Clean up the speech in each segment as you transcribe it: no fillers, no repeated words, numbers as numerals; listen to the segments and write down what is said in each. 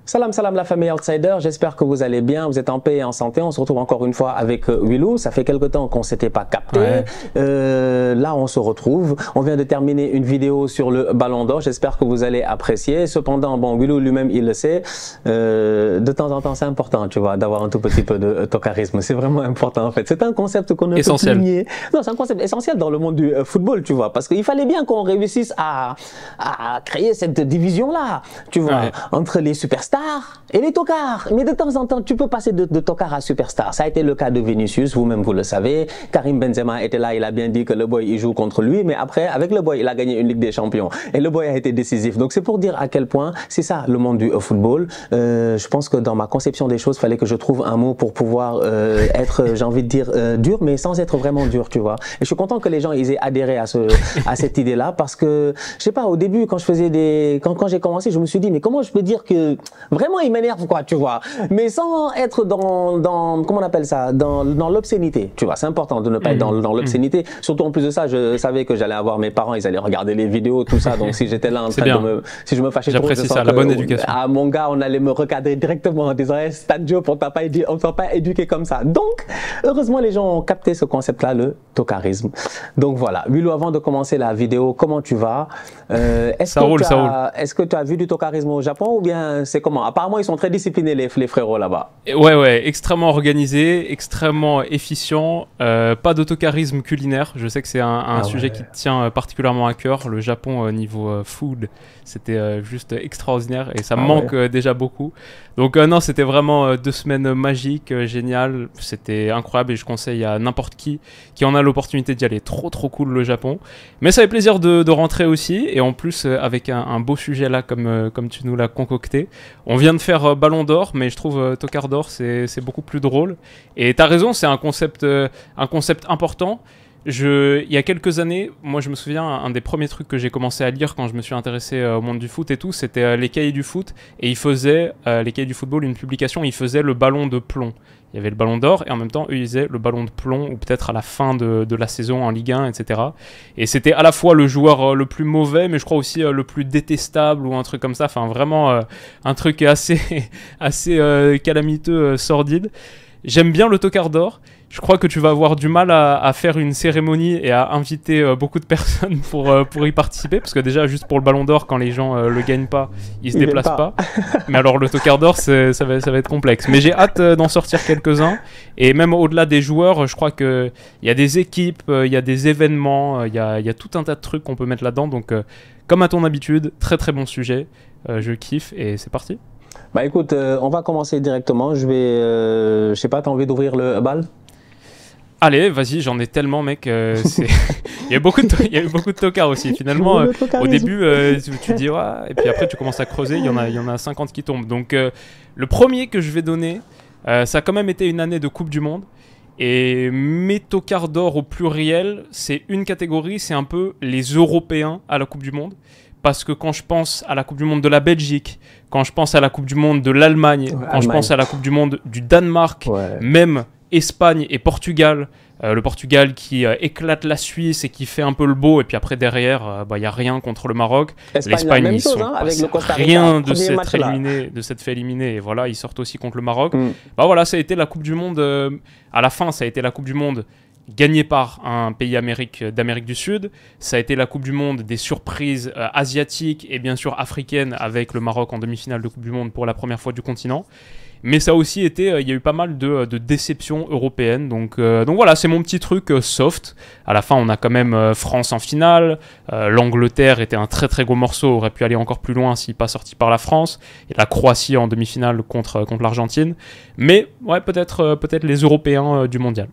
Salam salam la famille Outsider, j'espère que vous allez bien, vous êtes en paix et en santé. On se retrouve encore une fois avec Wilou, ça fait quelque temps qu'on s'était pas capté. Ouais. Là on se retrouve, on vient de terminer une vidéo sur le Ballon d'Or, j'espère que vous allez apprécier. Cependant, bon, Wilou lui-même il le sait, de temps en temps c'est important, tu vois, d'avoir un tout petit peu de tocarisme, c'est vraiment important en fait. C'est un concept qu'on ne peut plus nier. Non, c'est un concept essentiel dans le monde du football, tu vois, parce qu'il fallait bien qu'on réussisse à créer cette division-là, tu vois, entre les superstars et les tocards. Mais de temps en temps, tu peux passer de tocard à superstar. Ça a été le cas de Vinicius, vous-même vous le savez. Karim Benzema était là, il a bien dit que le boy il joue contre lui, mais après, avec le boy, il a gagné une Ligue des Champions. Et le boy a été décisif. Donc c'est pour dire à quel point c'est ça le monde du football. Je pense que dans ma conception des choses, il fallait que je trouve un mot pour pouvoir être, j'ai envie de dire, dur, mais sans être vraiment dur, tu vois. Et je suis content que les gens ils aient adhéré à cette idée-là, parce que, je sais pas, au début, quand je faisais quand j'ai commencé, je me suis dit, mais comment je peux dire que vraiment il m'énerve, quoi, tu vois, mais sans être dans comment on appelle ça, dans l'obscénité, tu vois. C'est important de ne pas être dans l'obscénité, surtout en plus de ça, je savais que j'allais avoir mes parents, ils allaient regarder les vidéos, tout ça, donc si j'étais là en train de si je me fâchais trop, j'apprécie ça, la bonne éducation. Ah, mon gars, on allait me recadrer directement en disant, hey, Stadio, on t'a pas éduqué comme ça. Donc, heureusement, les gens ont capté ce concept-là, le tocarisme. Donc voilà. Wilou, avant de commencer la vidéo, comment tu vas? Est-ce que tu as vu du tocarisme au Japon ou bien c'est comment? Apparemment, ils sont très disciplinés, les frérots là-bas. Ouais, extrêmement organisé, extrêmement efficient. Pas d'autocarisme culinaire. Je sais que c'est un sujet qui te tient particulièrement à cœur. Le Japon, niveau food, c'était juste extraordinaire et ça me manque déjà beaucoup. Donc non, c'était vraiment 2 semaines magiques, géniales. C'était incroyable et je conseille à n'importe qui en a l'opportunité d'y aller. Trop cool le Japon. Mais ça fait plaisir de rentrer aussi, et en plus avec un beau sujet là comme tu nous l'as concocté. On vient de faire Ballon d'Or, mais je trouve Tocard d'Or c'est beaucoup plus drôle. Et t'as raison, c'est un concept important. Il y a quelques années, moi je me souviens, un des premiers trucs que j'ai commencé à lire quand je me suis intéressé au monde du foot et tout, c'était les cahiers du foot, et ils faisaient, les cahiers du football, une publication, ils faisaient le ballon de plomb. Il y avait le ballon d'or, et en même temps, eux, ils faisaient le ballon de plomb, ou peut-être à la fin de la saison en Ligue 1, etc. Et c'était à la fois le joueur le plus mauvais, mais je crois aussi le plus détestable, ou un truc comme ça, enfin vraiment un truc assez calamiteux, sordide. J'aime bien le Tocard d'Or. Je crois que tu vas avoir du mal à faire une cérémonie et à inviter beaucoup de personnes pour y participer, parce que déjà, juste pour le Ballon d'Or, quand les gens le gagnent pas, ils se déplacent pas. Mais alors le Tocard d'Or, ça va être complexe. Mais j'ai hâte d'en sortir quelques-uns. Et même au-delà des joueurs, je crois qu'il y a des équipes, il y a des événements, il y a tout un tas de trucs qu'on peut mettre là-dedans. Donc, comme à ton habitude, très bon sujet. Je kiffe et c'est parti. Bah écoute, on va commencer directement. Je sais pas, t'as envie d'ouvrir le bal? Allez, vas-y, j'en ai tellement, mec. Il y a eu beaucoup de tocards aussi. Finalement, au début, tu dis, ouais, et puis après, tu commences à creuser. Il y en a 50 qui tombent. Donc, le premier que je vais donner, ça a quand même été une année de Coupe du Monde. Et mes tocards d'or au pluriel, c'est une catégorie, c'est un peu les Européens à la Coupe du Monde. Parce que quand je pense à la Coupe du Monde de la Belgique, quand je pense à la Coupe du Monde de l'Allemagne, quand je pense à la Coupe du Monde du Danemark, même Espagne et Portugal, le Portugal qui éclate la Suisse et qui fait un peu le beau, et puis après derrière, y a rien contre le Maroc. L'Espagne, ils sont avec le Costa Rica, rien de s'être fait éliminer, et voilà, ils sortent aussi contre le Maroc. Bah voilà, ça a été la Coupe du Monde, à la fin, ça a été la Coupe du Monde gagnée par un pays d'Amérique du Sud. Ça a été la Coupe du Monde des surprises asiatiques et bien sûr africaines, avec le Maroc en demi-finale de Coupe du Monde pour la première fois du continent. Mais ça a aussi été, il y a eu pas mal de déceptions européennes. Donc voilà, c'est mon petit truc soft. À la fin, on a quand même France en finale. L'Angleterre était un très gros morceau, aurait pu aller encore plus loin s'il n'est pas sorti par la France. Et la Croatie en demi-finale contre l'Argentine. Mais ouais, peut-être les Européens du mondial.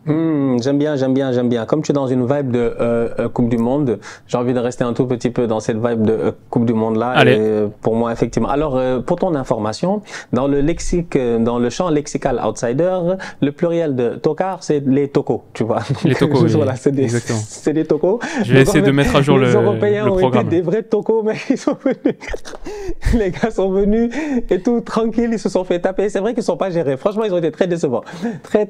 J'aime bien. Comme tu es dans une vibe de Coupe du Monde, j'ai envie de rester un tout petit peu dans cette vibe de Coupe du Monde là. Allez. Et pour moi, effectivement. Alors, pour ton information, dans le champ lexical outsider, le pluriel de tocard, c'est les tocos, tu vois. Les tocos, oui. Voilà, c'est des tocos. Je vais essayer de mettre à jour le programme. Les Européens ont été des vrais tocos, mais ils sont venus. Les gars sont venus et tout tranquille, ils se sont fait taper. C'est vrai qu'ils sont pas gérés. Franchement, ils ont été très décevants. Très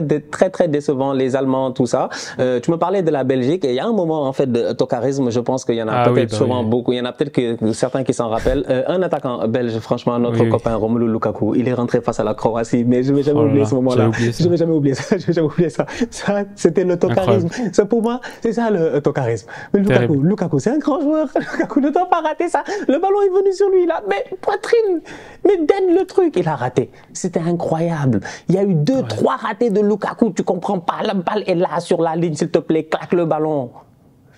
décevants. c'était très très décevant, les Allemands, tout ça. Tu me parlais de la Belgique et il y a un moment en fait de tocarisme, je pense qu'il y en a peut-être souvent beaucoup, il y en a peut-être que certains qui s'en rappellent. Un attaquant belge, franchement, notre copain Romelu Lukaku, il est rentré face à la Croatie, mais je ne vais jamais oublier ce moment-là. Je ne vais jamais oublier ça, je vais jamais oublier ça. Ça, c'était le tocarisme. Ça, pour moi, c'est ça le tocarisme. Mais Lukaku, c'est un grand joueur. Lukaku ne doit pas rater ça. Le ballon est venu sur lui là, mais poitrine, mais donne le truc, il a raté. C'était incroyable. Il y a eu 2-3 ratés de Lukaku, tu comprends pas, la balle est là sur la ligne, s'il te plaît, claque le ballon.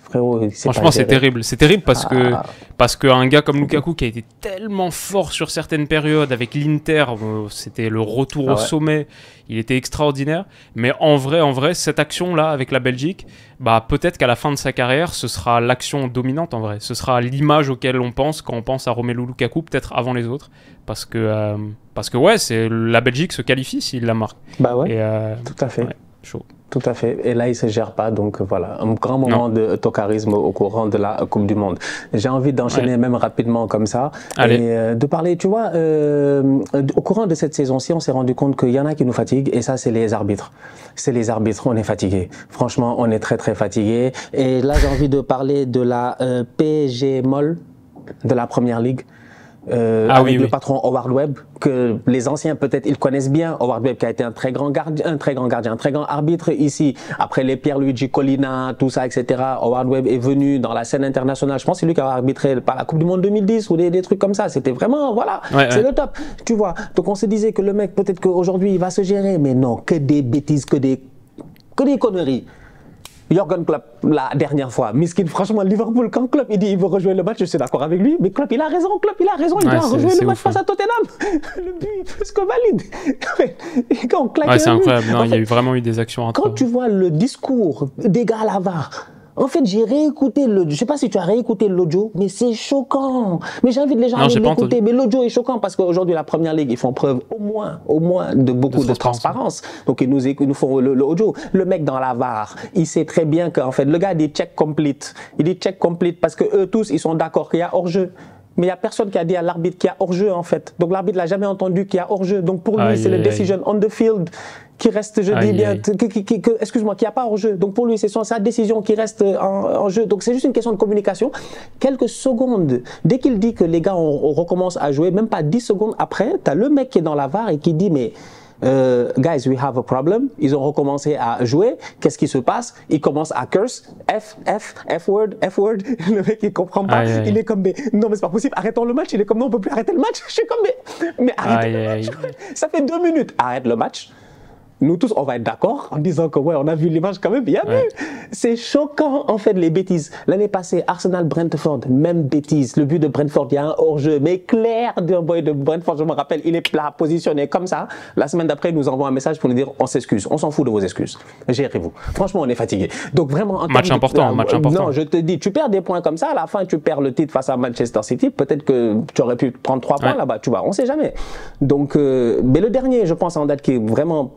Frérot, franchement, c'est terrible. C'est terrible parce qu'un gars comme Lukaku qui a été tellement fort sur certaines périodes avec l'Inter, c'était le retour au sommet, il était extraordinaire. Mais en vrai, cette action-là avec la Belgique, bah, peut-être qu'à la fin de sa carrière, ce sera l'action dominante en vrai. Ce sera l'image auquel on pense quand on pense à Romelu Lukaku, peut-être avant les autres. Parce que ouais, la Belgique se qualifie s'il la marque. Bah ouais, tout à fait. Ouais, chaud. Tout à fait. Et là, il ne se gère pas. Donc voilà, un grand moment de tocarisme au courant de la Coupe du Monde. J'ai envie d'enchaîner même rapidement comme ça. Allez. Et de parler, tu vois, au courant de cette saison-ci, on s'est rendu compte qu'il y en a qui nous fatiguent. Et ça, c'est les arbitres. C'est les arbitres. On est fatigués. Franchement, on est très, très fatigués. Et là, j'ai envie de parler de la PSG Moll de la Première Ligue. Avec le patron Howard Webb, que les anciens peut-être ils connaissent bien. Howard Webb qui a été un très grand gardien, un très grand arbitre ici. Après les Pierluigi Collina, tout ça, etc. Howard Webb est venu dans la scène internationale. Je pense que c'est lui qui a arbitré par la Coupe du Monde 2010 ou des trucs comme ça. C'était vraiment, voilà, c'est le top. Tu vois, donc on se disait que le mec, peut-être qu'aujourd'hui il va se gérer, mais non, que des bêtises, que des conneries. Jürgen Klopp, la dernière fois, miskin, franchement, Liverpool, quand Klopp il dit il veut rejouer le match, je suis d'accord avec lui, mais Klopp il a raison, il doit rejouer le match face à Tottenham. Le but est plus que valide. Et quand on claque c'est incroyable, non, il y a vraiment eu des actions. Quand tu vois le discours des gars à la VAR, en fait, j'ai réécouté je ne sais pas si tu as réécouté l'audio, mais c'est choquant. Mais j'invite les gens à l'écouter. Mais l'audio est choquant parce qu'aujourd'hui, la Première Ligue, ils font preuve au moins de beaucoup de transparence. Donc, ils nous font l'audio. Le mec dans la VAR, il sait très bien qu'en fait, le gars dit check complete. Il dit check complete parce que eux tous, ils sont d'accord qu'il y a hors-jeu. Mais il n'y a personne qui a dit à l'arbitre qu'il y a hors-jeu, en fait. Donc, l'arbitre n'a jamais entendu qu'il y a hors-jeu. Donc, pour lui, c'est le decision on the field qui reste, je dis bien, excuse-moi, qui n'y a pas hors-jeu. Donc, pour lui, c'est sa décision qui reste en jeu. Donc, c'est juste une question de communication. Quelques secondes, dès qu'il dit que les gars, on recommence à jouer, même pas 10 secondes après, tu as le mec qui est dans la VAR et qui dit, mais... guys, we have a problem. Ils ont recommencé à jouer. Qu'est-ce qui se passe? Ils commencent à curse. F word. Le mec, il comprend pas. Il est comme, mais non, mais c'est pas possible. Arrêtons le match. Il est comme, non, on peut plus arrêter le match. Je suis comme, mais arrêtez le match. Ça fait 2 minutes. Arrête le match. Nous tous, on va être d'accord en disant que ouais, on a vu l'image quand même, il y a vu. C'est choquant, en fait, les bêtises. L'année passée, Arsenal-Brentford, même bêtise. Le but de Brentford, il y a un hors-jeu, mais clair d'un boy de Brentford, je me rappelle, il est là, positionné comme ça. La semaine d'après, il nous envoie un message pour nous dire, on s'excuse, on s'en fout de vos excuses. Gérez-vous. Franchement, on est fatigué. Donc vraiment, match important. Non, je te dis, tu perds des points comme ça, à la fin, tu perds le titre face à Manchester City. Peut-être que tu aurais pu prendre 3 points là-bas, tu vois, on sait jamais. Donc, mais le dernier, je pense, en date qui est vraiment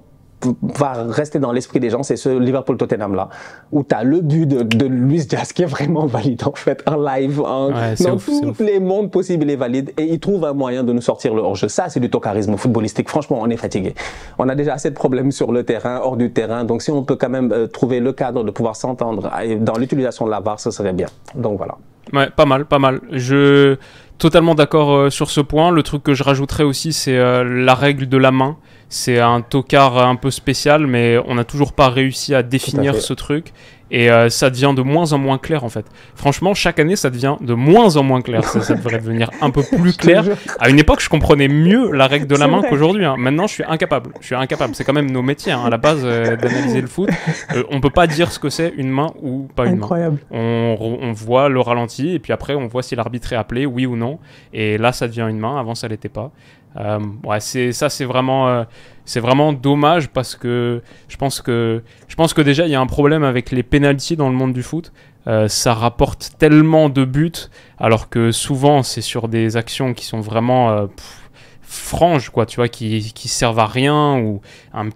va rester dans l'esprit des gens, c'est ce Liverpool-Tottenham là, où tu as le but de Luis Diaz qui est vraiment valide en fait, en live, dans tous les mondes possibles, il est valide et il trouve un moyen de nous sortir le hors-jeu. Ça, c'est du tocarisme footballistique. Franchement, on est fatigué. On a déjà assez de problèmes sur le terrain, hors du terrain, donc si on peut quand même trouver le cadre de pouvoir s'entendre dans l'utilisation de la VAR, ce serait bien. Donc voilà. Ouais, pas mal. Je totalement d'accord sur ce point. Le truc que je rajouterais aussi, c'est la règle de la main. C'est un tocard un peu spécial, mais on n'a toujours pas réussi à définir ce truc. Et ça devient de moins en moins clair, en fait. Franchement, chaque année, ça devient de moins en moins clair. Ça devrait devenir un peu plus clair. À une époque, je comprenais mieux la règle de la main qu'aujourd'hui. Maintenant, je suis incapable. C'est quand même nos métiers, à la base, d'analyser le foot. On peut pas dire ce que c'est une main ou pas une main. On voit le ralenti, et puis après, on voit si l'arbitre est appelé, oui ou non. Et là, ça devient une main. Avant, ça l'était pas. C'est vraiment dommage parce que je pense que déjà il y a un problème avec les pénaltys dans le monde du foot. Ça rapporte tellement de buts alors que souvent c'est sur des actions qui sont vraiment franges, quoi, tu vois, qui servent à rien, ou un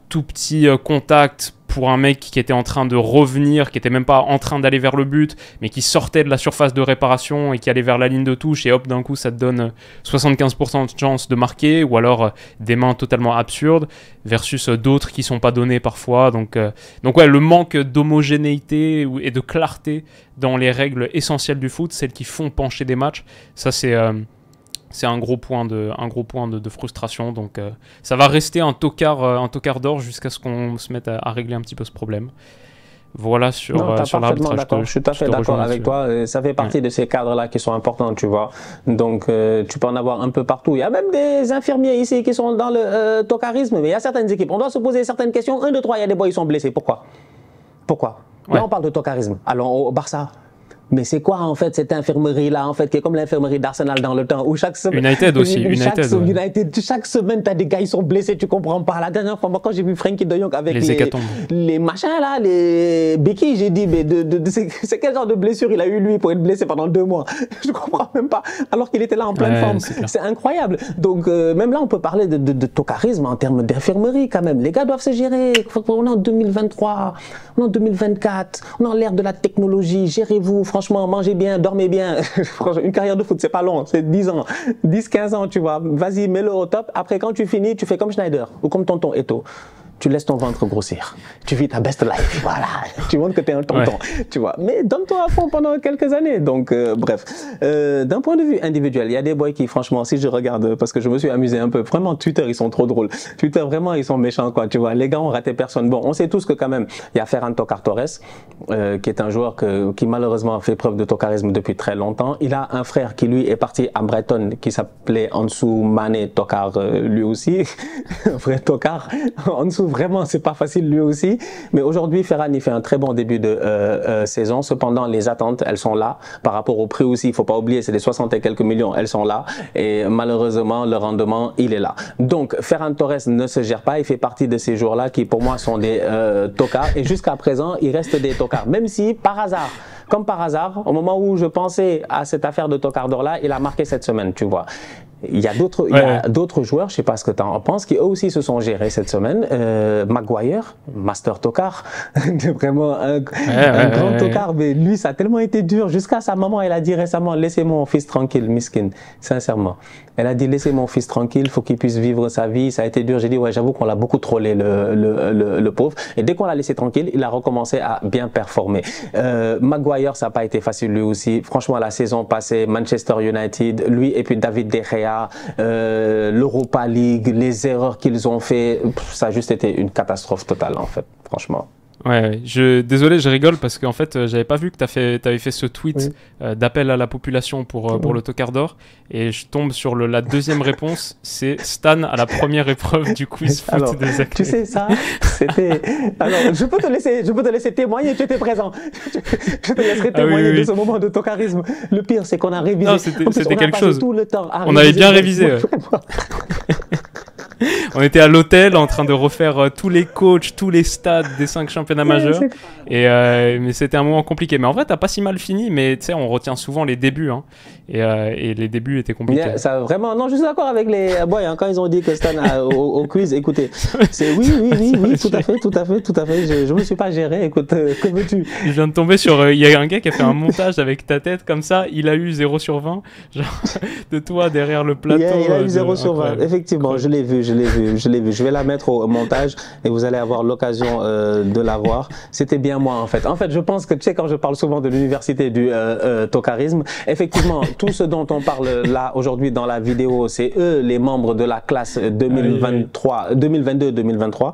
tout petit contact pour un mec qui était en train de revenir, qui était même pas en train d'aller vers le but, mais qui sortait de la surface de réparation et qui allait vers la ligne de touche, et hop, d'un coup, ça te donne 75% de chance de marquer, ou alors des mains totalement absurdes, versus d'autres qui sont pas données parfois. Donc ouais, le manque d'homogénéité et de clarté dans les règles essentielles du foot, celles qui font pencher des matchs, ça c'est un gros point de frustration. Donc ça va rester un tocard d'or jusqu'à ce qu'on se mette à régler un petit peu ce problème. Voilà sur l'arbitrage. Je suis tout à fait d'accord avec toi. Ça fait partie de ces cadres-là qui sont importants, tu vois. Donc, tu peux en avoir un peu partout. Il y a même des infirmiers ici qui sont dans le tocarisme, mais il y a certaines équipes. On doit se poser certaines questions. 1, 2, 3, il y a des boys qui sont blessés. Pourquoi? Là, on parle de tocarisme. Alors, au Barça. Mais c'est quoi en fait cette infirmerie-là en fait qui est comme l'infirmerie d'Arsenal dans le temps où chaque semaine United aussi chaque semaine t'as des gars ils sont blessés, tu comprends pas. La dernière fois moi quand j'ai vu Frenkie de Jong avec les machins là, les béquilles, j'ai dit mais c'est quel genre de blessure il a eu lui pour être blessé pendant 2 mois? Je comprends même pas alors qu'il était là en pleine forme. C'est incroyable. Donc même là on peut parler de tocarisme en termes d'infirmerie quand même. Les gars doivent se gérer. On est en 2023, on est en 2024, on est en l'ère de la technologie. Gérez-vous. Franchement, mangez bien, dormez bien. Une carrière de foot, c'est pas long, c'est 10 ans, 10, 15 ans, tu vois. Vas-y, mets-le au top. Après, quand tu finis, tu fais comme Schneider ou comme tonton Eto'o. Tu laisses ton ventre grossir. Tu vis ta best life. Voilà. Tu montres que tu es un tonton. Tu vois. Mais donne-toi à fond pendant quelques années. Donc, bref. D'un point de vue individuel, il y a des boys qui, franchement, si je regarde, parce que je me suis amusé un peu, vraiment, Twitter, ils sont trop drôles. Twitter, vraiment, ils sont méchants, quoi. Tu vois. Les gars ont raté personne. Bon, on sait tous que quand même, il y a Ferran Toccar Torres, qui est un joueur qui malheureusement fait preuve de tocarisme depuis très longtemps. Il a un frère qui, lui, est parti à Brighton, qui s'appelait Ansu Mané Toccar, lui aussi. Un vrai Toccar. Ansu, vraiment, c'est pas facile lui aussi. Mais aujourd'hui, Ferran, il fait un très bon début de saison. Cependant, les attentes, elles sont là. Par rapport au prix aussi, il faut pas oublier, c'est des 60 et quelques millions, elles sont là. Et malheureusement, le rendement, il est là. Donc, Ferran Torres ne se gère pas. Il fait partie de ces joueurs-là qui, pour moi, sont des tocards. Et jusqu'à présent, il reste des tocards. Même si, par hasard, comme par hasard, au moment où je pensais à cette affaire de tocard d'or-là, il a marqué cette semaine, tu vois. Il y a d'autres joueurs, je sais pas ce que tu en penses, qui eux aussi se sont gérés cette semaine. Maguire, Master Tocard, vraiment un grand tocard, mais lui ça a tellement été dur. Jusqu'à sa maman, elle a dit récemment, laissez mon fils tranquille, miskin, sincèrement. Elle a dit laissez mon fils tranquille, faut qu'il puisse vivre sa vie. Ça a été dur. J'ai dit ouais, j'avoue qu'on l'a beaucoup trollé le pauvre. Et dès qu'on l'a laissé tranquille, il a recommencé à bien performer. Maguire, ça n'a pas été facile lui aussi. Franchement, la saison passée, Manchester United, lui et puis David De Gea. L'Europa League, les erreurs qu'ils ont fait, ça a juste été une catastrophe totale en fait, franchement. Ouais, désolé, je rigole parce qu'en fait, j'avais pas vu que t'avais fait ce tweet d'appel à la population pour le tocard d'or, et je tombe sur la deuxième réponse, c'est Stan à la première épreuve du quiz foot. Alors, des acteurs. Tu sais ça, c'était. Alors, je peux te laisser témoigner, tu étais présent. Je te laisserai témoigner de ce moment de tocarisme. Le pire, c'est qu'on a révisé. Non, c'était quelque chose. Tout le temps on avait bien révisé. On était à l'hôtel en train de refaire tous les coachs, tous les stades des 5 championnats majeurs. Mais c'était un moment compliqué. Mais en vrai, t'as pas si mal fini. Mais tu sais, on retient souvent les débuts. Hein, et les débuts étaient compliqués. Ça, vraiment, non, je suis d'accord avec les boys. Hein, quand ils ont dit que Stan au quiz, écoutez, c'est oui, tout à fait. Je me suis pas géré. Écoute, que veux-tu? Je viens de tomber sur. Il y a un gars qui a fait un montage avec ta tête comme ça. Il a eu 0 sur 20. Genre, de toi derrière le plateau. Il a eu 0 sur 20. Effectivement, je l'ai vu. Je vais la mettre au montage et vous allez avoir l'occasion de la voir. C'était bien moi en fait. En fait, je pense que tu sais quand je parle souvent de l'université du tocarisme, effectivement, tout ce dont on parle là aujourd'hui dans la vidéo, c'est eux les membres de la classe 2022-2023.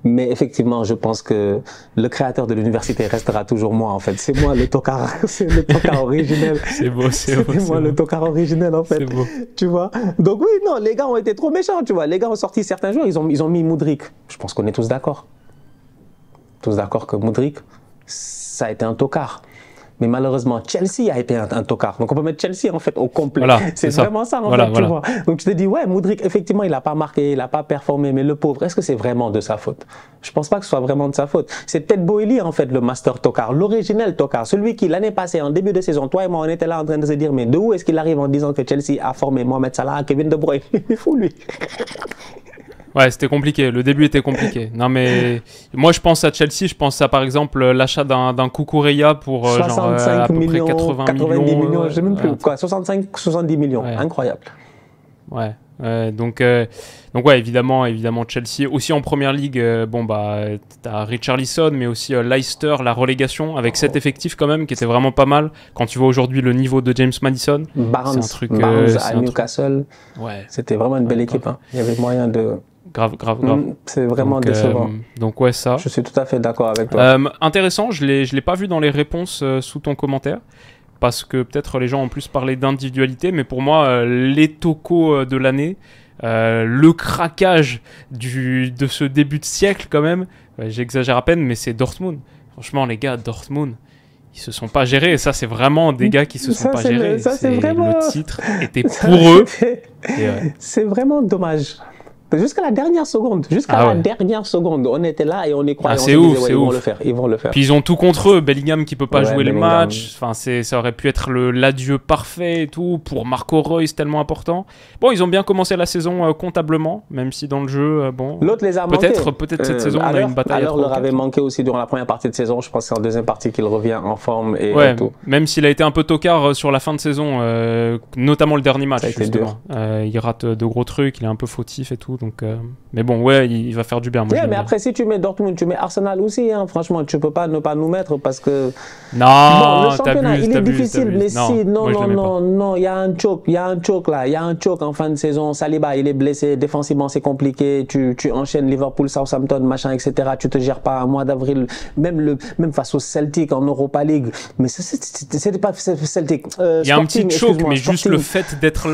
Mais effectivement, je pense que le créateur de l'université restera toujours moi en fait. C'est moi le tocard, c'est le tocard originel. C'est beau, c'est beau. C'est moi le tocard originel en fait. C'est beau. Tu vois. Donc oui, non, les gars ont été trop méchants, tu vois. Les gars ont sorti certains joueurs, ils ont mis Mudryk. Je pense qu'on est tous d'accord. Tous d'accord que Mudryk, ça a été un tocard. Mais malheureusement, Chelsea a été un tocard. Donc on peut mettre Chelsea en fait au complet. Voilà, c'est vraiment ça en fait, tu vois. Donc tu te dis, ouais, Mudryk, effectivement, il n'a pas marqué, il n'a pas performé, mais le pauvre, est-ce que c'est vraiment de sa faute? Je pense pas que ce soit vraiment de sa faute. C'est peut-être Boehly en fait, le master tocard, l'originel tocard, celui qui l'année passée, en début de saison, toi et moi, on était là en train de se dire, mais d'où est-ce qu'il arrive en disant que Chelsea a formé Mohamed Salah, Kevin De Bruyne? Il est fou lui. Ouais, c'était compliqué. Le début était compliqué. Non, mais moi, je pense à Chelsea. Je pense à, par exemple, l'achat d'un Cucurella pour 65 à peu millions, près 80 90 millions, je sais même plus. ouais, Quoi, 65, 70 millions. ouais. Incroyable. Ouais, donc ouais, évidemment Chelsea. Aussi en première ligue, bon bah t'as Richarlison, mais aussi Leicester, la relégation avec cet effectif quand même qui était vraiment pas mal. Quand tu vois aujourd'hui le niveau de James Maddison, Barnes, c'est un truc. Barnes à Newcastle, ouais, c'était vraiment une belle équipe. Hein. Il y avait moyen de. Grave. C'est vraiment donc, décevant. Donc ouais, ça. Je suis tout à fait d'accord avec toi. Intéressant, je l'ai pas vu dans les réponses sous ton commentaire. Parce que peut-être les gens ont plus parlé d'individualité, mais pour moi, les tocos de l'année, le craquage de ce début de siècle quand même, j'exagère à peine, mais c'est Dortmund. Franchement, les gars, Dortmund, ils se sont pas gérés, et ça, c'est vraiment des gars qui se sont pas gérés. Le titre était pour eux. C'est vraiment dommage. Jusqu'à la dernière seconde, dernière seconde, on était là et on y croyait. C'est ouf, ils vont le faire. Puis ils ont tout contre eux. Bellingham qui peut pas jouer le match. Enfin, ça aurait pu être l'adieu parfait et tout pour Marco Reus, tellement important. Bon, ils ont bien commencé la saison comptablement, même si dans le jeu, bon. L'autre les a manqués. Peut-être cette saison on a une bataille. Alors leur avait manqué aussi durant la première partie de saison. Je pense que c'est en deuxième partie qu'il revient en forme et tout. Même s'il a été un peu tocard sur la fin de saison, notamment le dernier match. Justement. Il rate de gros trucs, il est un peu fautif et tout. Donc, mais bon, ouais, il va faire du bien. Moi, mais après, si tu mets Dortmund, tu mets Arsenal aussi. Hein, franchement, tu peux pas ne pas nous mettre parce que. Non, le championnat, il est difficile. Mais si, non, il y a un choke là. Il y a un choke en fin de saison. Saliba, il est blessé. Défensivement, c'est compliqué. Tu enchaînes Liverpool, Southampton, machin, etc. Tu te gères pas un mois d'avril. Même face au Celtic en Europa League. Mais c'était pas Celtic. Il y a un petit choke, mais juste le fait d'être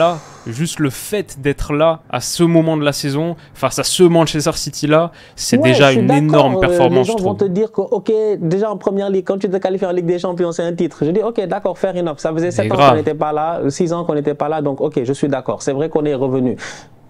là à ce moment de la saison, face à ce Manchester City là, c'est déjà une énorme performance. Les gens vont te dire que ok, déjà en première ligue, quand tu te qualifies en Ligue des Champions, c'est un titre. Je dis ok, d'accord, fair enough. Ça faisait 7 ans qu'on n'était pas là, 6 ans qu'on n'était pas là, donc ok, je suis d'accord. C'est vrai qu'on est revenu.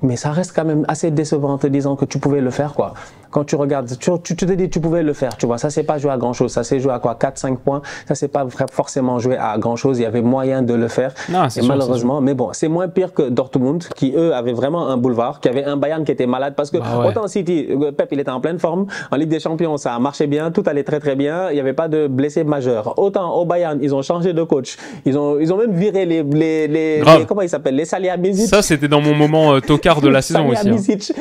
Mais ça reste quand même assez décevant en te disant que tu pouvais le faire, quoi. Quand tu regardes, tu te dis tu pouvais le faire, tu vois. Ça, c'est pas joué à grand-chose. Ça, c'est joué à quoi, 4-5 points. Ça, c'est pas forcément joué à grand-chose. Il y avait moyen de le faire. Non, et malheureusement, mais bon, c'est moins pire que Dortmund, qui, eux, avaient vraiment un boulevard, qui avait un Bayern qui était malade. Parce que autant City, Pep, il était en pleine forme. En Ligue des Champions, ça a marché bien. Tout allait très, très bien. Il n'y avait pas de blessés majeurs. Autant au Bayern, ils ont changé de coach. Ils ont même viré les comment ils s'appellent? Les Salihamidzic. Ça, c'était dans mon moment tocard de la saison aussi.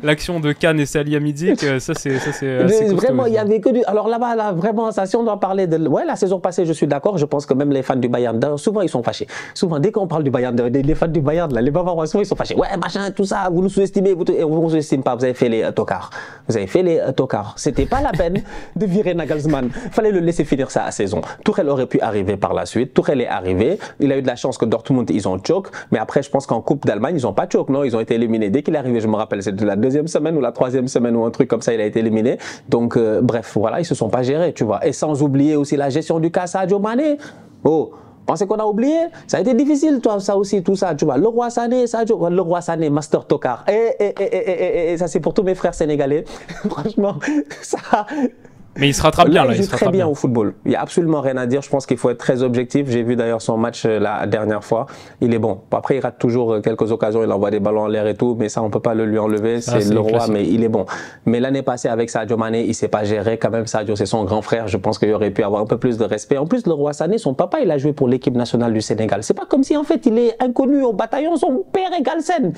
L'action de Kane et Salihamidzic, ça c'est vraiment, il y avait que du. Alors là-bas, vraiment, ça, si on doit parler de. Ouais, la saison passée, je suis d'accord. Je pense que même les fans du Bayern, souvent ils sont fâchés. Souvent, dès qu'on parle du Bayern, les fans du Bayern, là, les Bavarois, ils sont fâchés. Ouais, machin, tout ça, vous nous sous-estimez, vous ne sous-estimez pas, vous avez fait les tocards. Vous avez fait les tocards. C'était pas la peine de virer Nagelsmann. Fallait le laisser finir sa saison. Tuchel aurait pu arriver par la suite. Tuchel est arrivé. Il a eu de la chance que Dortmund, ils ont choke. Mais après, je pense qu'en Coupe d'Allemagne, ils n'ont pas choke, non? Ils ont été éliminés. Dès qu'il est arrivé, je me rappelle, c'était la deuxième semaine ou la troisième semaine ou un truc comme ça, il a été éliminé. Donc, bref, voilà, ils se sont pas gérés, tu vois. Et sans oublier aussi la gestion du cas Sadio Mané. Oh, pensez qu'on a oublié? Ça a été difficile, toi, ça aussi, tout ça, tu vois. Le roi Sané, Master Tokar. Et ça, c'est pour tous mes frères sénégalais. Franchement, ça. Mais il se rattrape bien, là. Il joue très bien au football. Il n'y a absolument rien à dire. Je pense qu'il faut être très objectif. J'ai vu d'ailleurs son match la dernière fois. Il est bon. Après, il rate toujours quelques occasions. Il envoie des ballons en l'air et tout. Mais ça, on ne peut pas le lui enlever. C'est le roi, classique. Mais il est bon. Mais l'année passée, avec Sadio Mané, il ne s'est pas géré. Quand même, Sadio, c'est son grand frère. Je pense qu'il aurait pu avoir un peu plus de respect. En plus, le roi Sané, son papa, il a joué pour l'équipe nationale du Sénégal. C'est pas comme si, en fait, il est inconnu au bataillon. Son père est Galsen.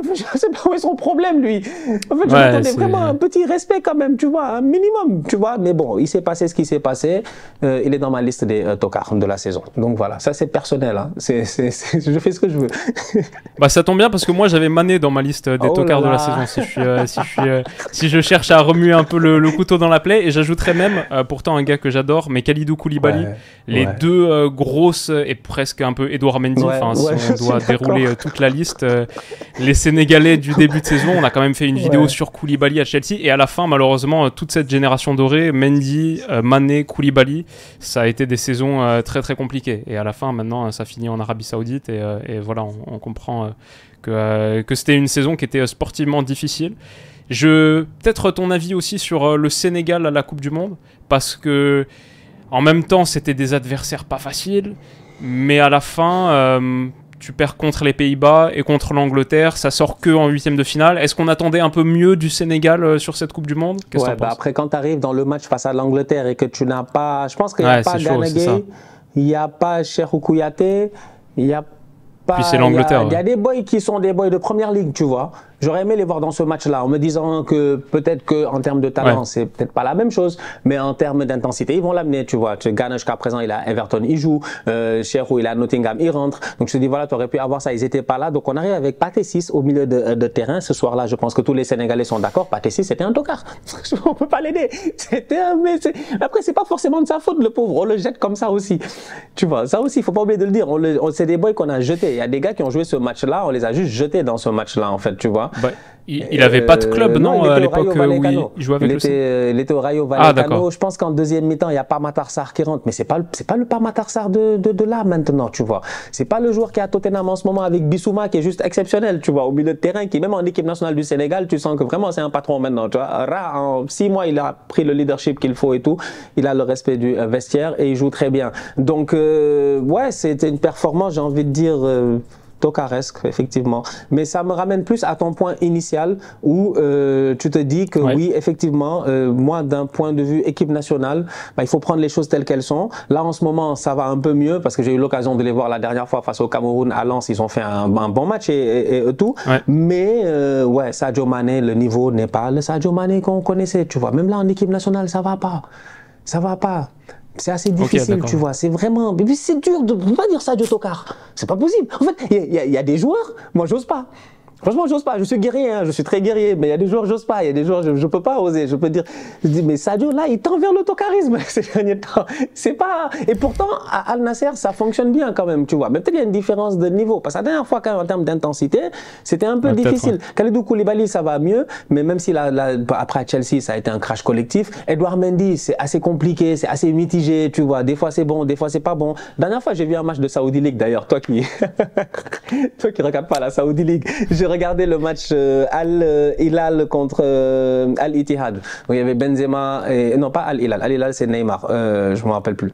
Je ne sais pas où est son problème, lui. En fait, je m'attendais vraiment un petit respect quand même, tu vois. Un minimum, tu vois. Mais bon, il s'est passé ce qui s'est passé. Il est dans ma liste des tocards de la saison. Donc voilà, ça c'est personnel. Hein. Je fais ce que je veux. Bah ça tombe bien parce que moi j'avais Mané dans ma liste des tocards de la saison. Si je cherche à remuer un peu le couteau dans la plaie, et j'ajouterais même, pourtant un gars que j'adore, mais Kalidou Koulibaly, les deux grosses et presque un peu Edouard Mendy. Si on doit dérouler toute la liste, les Sénégalais du début de saison, on a quand même fait une vidéo sur Koulibaly à Chelsea, et à la fin malheureusement toute cette génération dorée, Mendy, Mané, Koulibaly, ça a été des saisons très très compliquées, et à la fin maintenant ça finit en Arabie Saoudite, et voilà, on comprend que c'était une saison qui était sportivement difficile. Peut-être ton avis aussi sur le Sénégal à la Coupe du Monde, parce que en même temps c'était des adversaires pas faciles, mais à la fin tu perds contre les Pays-Bas et contre l'Angleterre, ça sort que en 8e de finale. Est-ce qu'on attendait un peu mieux du Sénégal sur cette Coupe du Monde? Qu'est-ce que t'en penses? Après, quand tu arrives dans le match face à l'Angleterre et que tu n'as pas, je pense qu'il n'y a pas Gana Gueye, il n'y a pas Cheikhou Kouyaté, il n'y a pas. Puis c'est l'Angleterre. Il y a des boys qui sont des boys de première ligue, tu vois. J'aurais aimé les voir dans ce match-là, en me disant que peut-être qu'en termes de talent, c'est peut-être pas la même chose, mais en termes d'intensité, ils vont l'amener, tu vois. Ghana, jusqu'à présent, il a Everton, il joue. Cheikhou, il a Nottingham, il rentre. Donc je te dis, voilà, tu aurais pu avoir ça, ils n'étaient pas là. Donc on arrive avec Pathé 6 au milieu de terrain. Ce soir-là, je pense que tous les Sénégalais sont d'accord. Pathé 6, c'était un tocard. On peut pas l'aider. Après, c'est pas forcément de sa faute, le pauvre. On le jette comme ça aussi. Tu vois, ça aussi, il faut pas oublier de le dire. C'est des boys qu'on a jetés. Il y a des gars qui ont joué ce match-là, on les a juste jetés dans ce match-là, en fait, tu vois. Bah, il avait pas de club, non, à l'époque où il jouait avec il était au Rayo Vallecano. Je pense qu'en deuxième mi-temps, il y a pas Matar Sarr qui rentre, mais c'est pas le pas Matar Sarr de là maintenant, tu vois. C'est pas le joueur qui est à Tottenham en ce moment avec Bissouma qui est juste exceptionnel, tu vois, au milieu de terrain, qui même en équipe nationale du Sénégal, tu sens que vraiment c'est un patron maintenant, tu vois. Ra, en 6 mois, il a pris le leadership qu'il faut et tout. Il a le respect du vestiaire et il joue très bien. Donc ouais, c'était une performance, j'ai envie de dire. Tocaresque, effectivement. Mais ça me ramène plus à ton point initial où tu te dis que oui, effectivement, moi, d'un point de vue équipe nationale, il faut prendre les choses telles qu'elles sont. Là, en ce moment, ça va un peu mieux parce que j'ai eu l'occasion de les voir la dernière fois face au Cameroun à Lens. Ils ont fait un bon match et tout. Ouais. Mais ouais, Sadio Mané, le niveau n'est pas le Sadio Mané qu'on connaissait, tu vois. Même là, en équipe nationale, ça va pas. Ça va pas. C'est assez difficile, tu vois. C'est vraiment. Mais c'est dur de ne pas dire ça, Sadio Tokar. C'est pas possible. En fait, il y a des joueurs, moi, j'ose pas. Franchement, j'ose pas. Je suis guerrier, hein. Je suis très guerrier. Mais il y a des joueurs, j'ose pas. Il y a des joueurs, je peux pas oser. Je peux dire. Je dis, mais Sadio, là, il tend vers l'autocarisme ces derniers temps. C'est pas. Et pourtant, à Al Nasser, ça fonctionne bien quand même, tu vois. Mais peut-être il y a une différence de niveau. Parce que la dernière fois, quand même, en termes d'intensité, c'était un peu difficile. Ouais. Kalidou Koulibaly, ça va mieux. Mais même si après à Chelsea, ça a été un crash collectif. Edouard Mendy, c'est assez compliqué, c'est assez mitigé, tu vois. Des fois, c'est bon, des fois, c'est pas bon. La dernière fois, j'ai vu un match de Saudi League, d'ailleurs. Toi qui regardes pas la Saudi League. J'ai regardé le match Al-Hilal contre Al-Ittihad. Donc il y avait Benzema et non pas Al-Hilal. Al-Hilal c'est Neymar. Je me rappelle plus.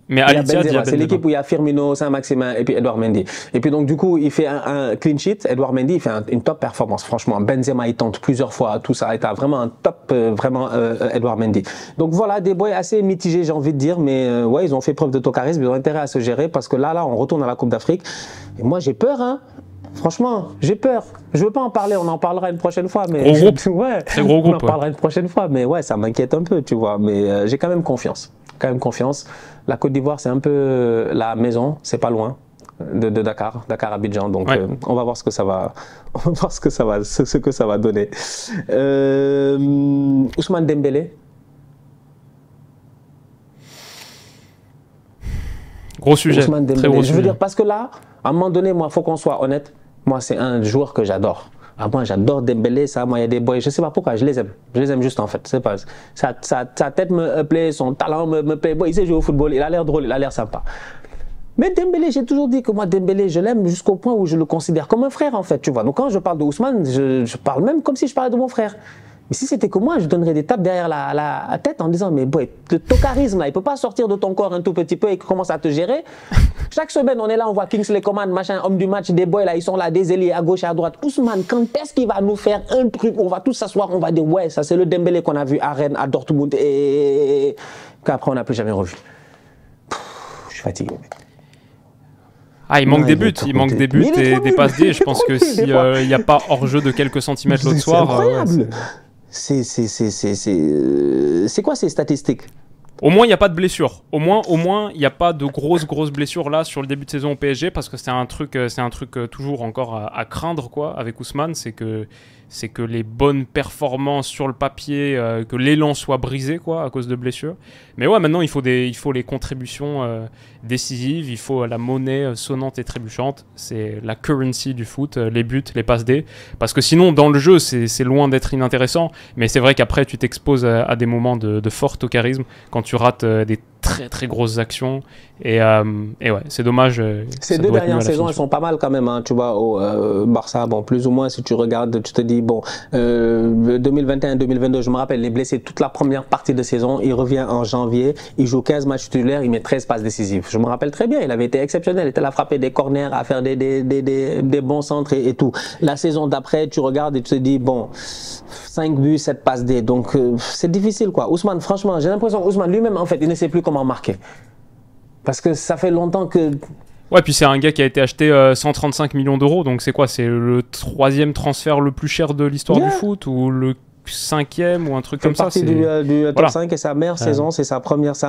Mais Al-Ittihad, c'est l'équipe où il y a Firmino, Saint-Maximin et puis Edouard Mendy. Et puis donc du coup il fait un clean sheet. Edouard Mendy il fait une top performance. Franchement, Benzema il tente plusieurs fois. Tout ça est vraiment un top Edouard Mendy. Donc voilà des boys assez mitigés j'ai envie de dire, mais ouais ils ont fait preuve de tocarisme, ils ont intérêt à se gérer parce que là on retourne à la Coupe d'Afrique. Et moi j'ai peur hein. Franchement, j'ai peur. Je veux pas en parler, on en parlera une prochaine fois. Mais gros groupe. Ouais, très gros groupe. On en parlera une prochaine fois, mais ouais, ça m'inquiète un peu, tu vois. Mais j'ai quand même confiance. La Côte d'Ivoire, c'est un peu la maison, c'est pas loin de Dakar, Abidjan. Donc, ouais. On va voir ce que ça va, ce que ça va donner. Ousmane Dembélé. Gros sujet. Ousmane Dembélé. Très gros Je veux dire parce que là, à un moment donné, moi, faut qu'on soit honnête. Moi, c'est un joueur que j'adore. Moi, j'adore Dembélé, ça. Moi, il y a des boys, je sais pas pourquoi, je les aime. Je les aime juste en fait. C'est pas sa tête me plaît, son talent me plaît. Bon, il sait jouer au football, il a l'air drôle, il a l'air sympa. Mais Dembélé, j'ai toujours dit que moi, Dembélé, je l'aime jusqu'au point où je le considère comme un frère en fait, tu vois. Donc quand je parle de Ousmane, je parle même comme si je parlais de mon frère. Mais si c'était que moi, je donnerais des tapes derrière la tête en disant mais boy, le tocarisme là, il peut pas sortir de ton corps un tout petit peu et commence à te gérer. Chaque semaine, on est là, on voit Kingsley Coman, machin, homme du match, des boys là, ils sont là, des ailiers à gauche et à droite. Ousmane, quand est-ce qu'il va nous faire un truc? On va tous s'asseoir, on va dire ouais, ça c'est le Dembélé qu'on a vu à Rennes, à Dortmund et qu'après on n'a plus jamais revu. Je suis fatigué. Ah, il manque des buts, et des passes D. Je pense que s'il n'y a pas hors-jeu de quelques centimètres l'autre soir... C'est incroyable. C'est quoi ces statistiques? Au moins, il n'y a pas de blessure. Au moins, il n'y a pas de grosses blessures là sur le début de saison au PSG parce que c'est un truc toujours encore à craindre quoi avec Ousmane, c'est que les bonnes performances sur le papier, que l'élan soit brisé quoi à cause de blessures. Mais ouais, maintenant il faut les contributions décisives, il faut la monnaie sonnante et trébuchante. C'est la currency du foot, les buts, les passes D. Parce que sinon dans le jeu c'est loin d'être inintéressant. Mais c'est vrai qu'après tu t'exposes à des moments de fort tocarisme quand tu rates des très très grosses actions et ouais, c'est dommage. Ces 2 dernières saisons, elles sont pas mal quand même, hein, tu vois, au Barça, bon, plus ou moins, si tu regardes, tu te dis, bon, 2021-2022, je me rappelle, il est blessé toute la première partie de saison, il revient en janvier, il joue 15 matchs titulaires, il met 13 passes décisives. Je me rappelle très bien, il avait été exceptionnel, il était là à frapper des corners, à faire des bons centres et tout. La saison d'après, tu regardes et tu te dis, bon, 5 buts, 7 passes D, donc c'est difficile, quoi. Ousmane, franchement, j'ai l'impression, Ousmane lui-même, en fait, il ne sait plus comment marquer. Parce que ça fait longtemps que... Ouais, puis c'est un gars qui a été acheté 135 millions d'euros, donc c'est quoi? C'est le 3e transfert le plus cher de l'histoire du foot, ou le 5e, ou un truc comme ça? C'est partie du top 5, et sa meilleure saison, c'est sa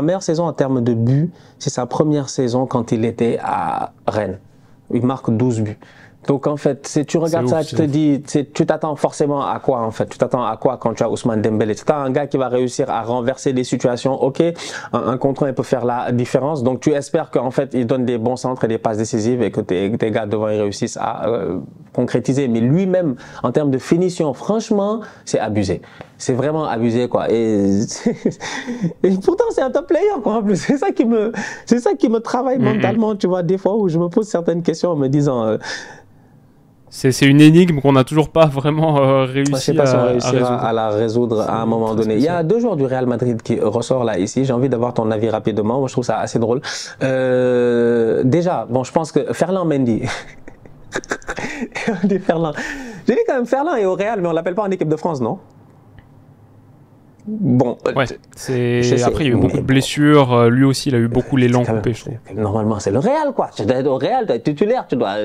meilleure saison en termes de buts, c'est sa première saison quand il était à Rennes. Il marque 12 buts. Donc en fait, tu regardes ça, tu te dis, tu t'attends forcément à quoi en fait? Tu t'attends à quoi quand tu as Ousmane Dembélé? Tu as un gars qui va réussir à renverser des situations, ok, un contre un, il peut faire la différence. Donc tu espères qu'en fait, il donne des bons centres et des passes décisives et que tes gars devant ils réussissent à concrétiser. Mais lui-même, en termes de finition, franchement, c'est abusé. C'est vraiment abusé, quoi. Et pourtant, c'est un top player, quoi, en plus. C'est ça qui me travaille mentalement, tu vois, des fois où je me pose certaines questions en me disant... C'est une énigme qu'on n'a toujours pas vraiment réussi à la résoudre à un moment donné. Il y a 2 joueurs du Real Madrid qui ressortent là, ici. J'ai envie d'avoir ton avis rapidement. Moi, je trouve ça assez drôle. Déjà, bon, je pense que Ferland Mendy... Ferland. J'ai dit quand même Ferland est au Real, mais on l'appelle pas en équipe de France, non? Bon, ouais, après il y a eu beaucoup de blessures, lui aussi il a eu beaucoup l'élan coupé, je trouve. Normalement c'est le Real, quoi. Tu dois être au Real, tu dois être titulaire, tu dois...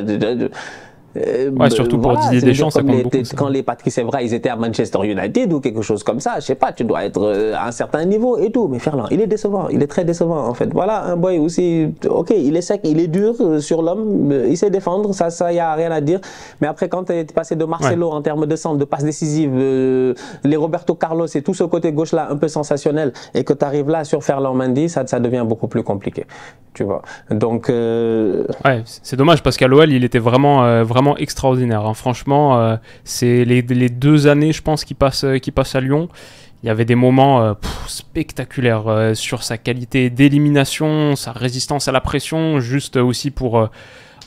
Ouais, surtout pour Didier Deschamps, ça compte beaucoup. Quand les Patrice Evra, ils étaient à Manchester United ou quelque chose comme ça, je sais pas, tu dois être à un certain niveau et tout. Mais Ferland, il est décevant, il est très décevant en fait. Voilà, un boy aussi, ok, il est sec, il est dur sur l'homme, il sait défendre, ça y a rien à dire. Mais après, quand tu es passé de Marcelo en termes de centre, de passes décisives, les Roberto Carlos et tout ce côté gauche là un peu sensationnel, et que tu arrives là sur Ferland Mendy, ça devient beaucoup plus compliqué, tu vois. Donc ouais, c'est dommage parce qu'à l'OL, il était vraiment extraordinaire, hein. Franchement, c'est les 2 années, je pense, qui passent à Lyon. Il y avait des moments spectaculaires sur sa qualité d'élimination, sa résistance à la pression, juste aussi pour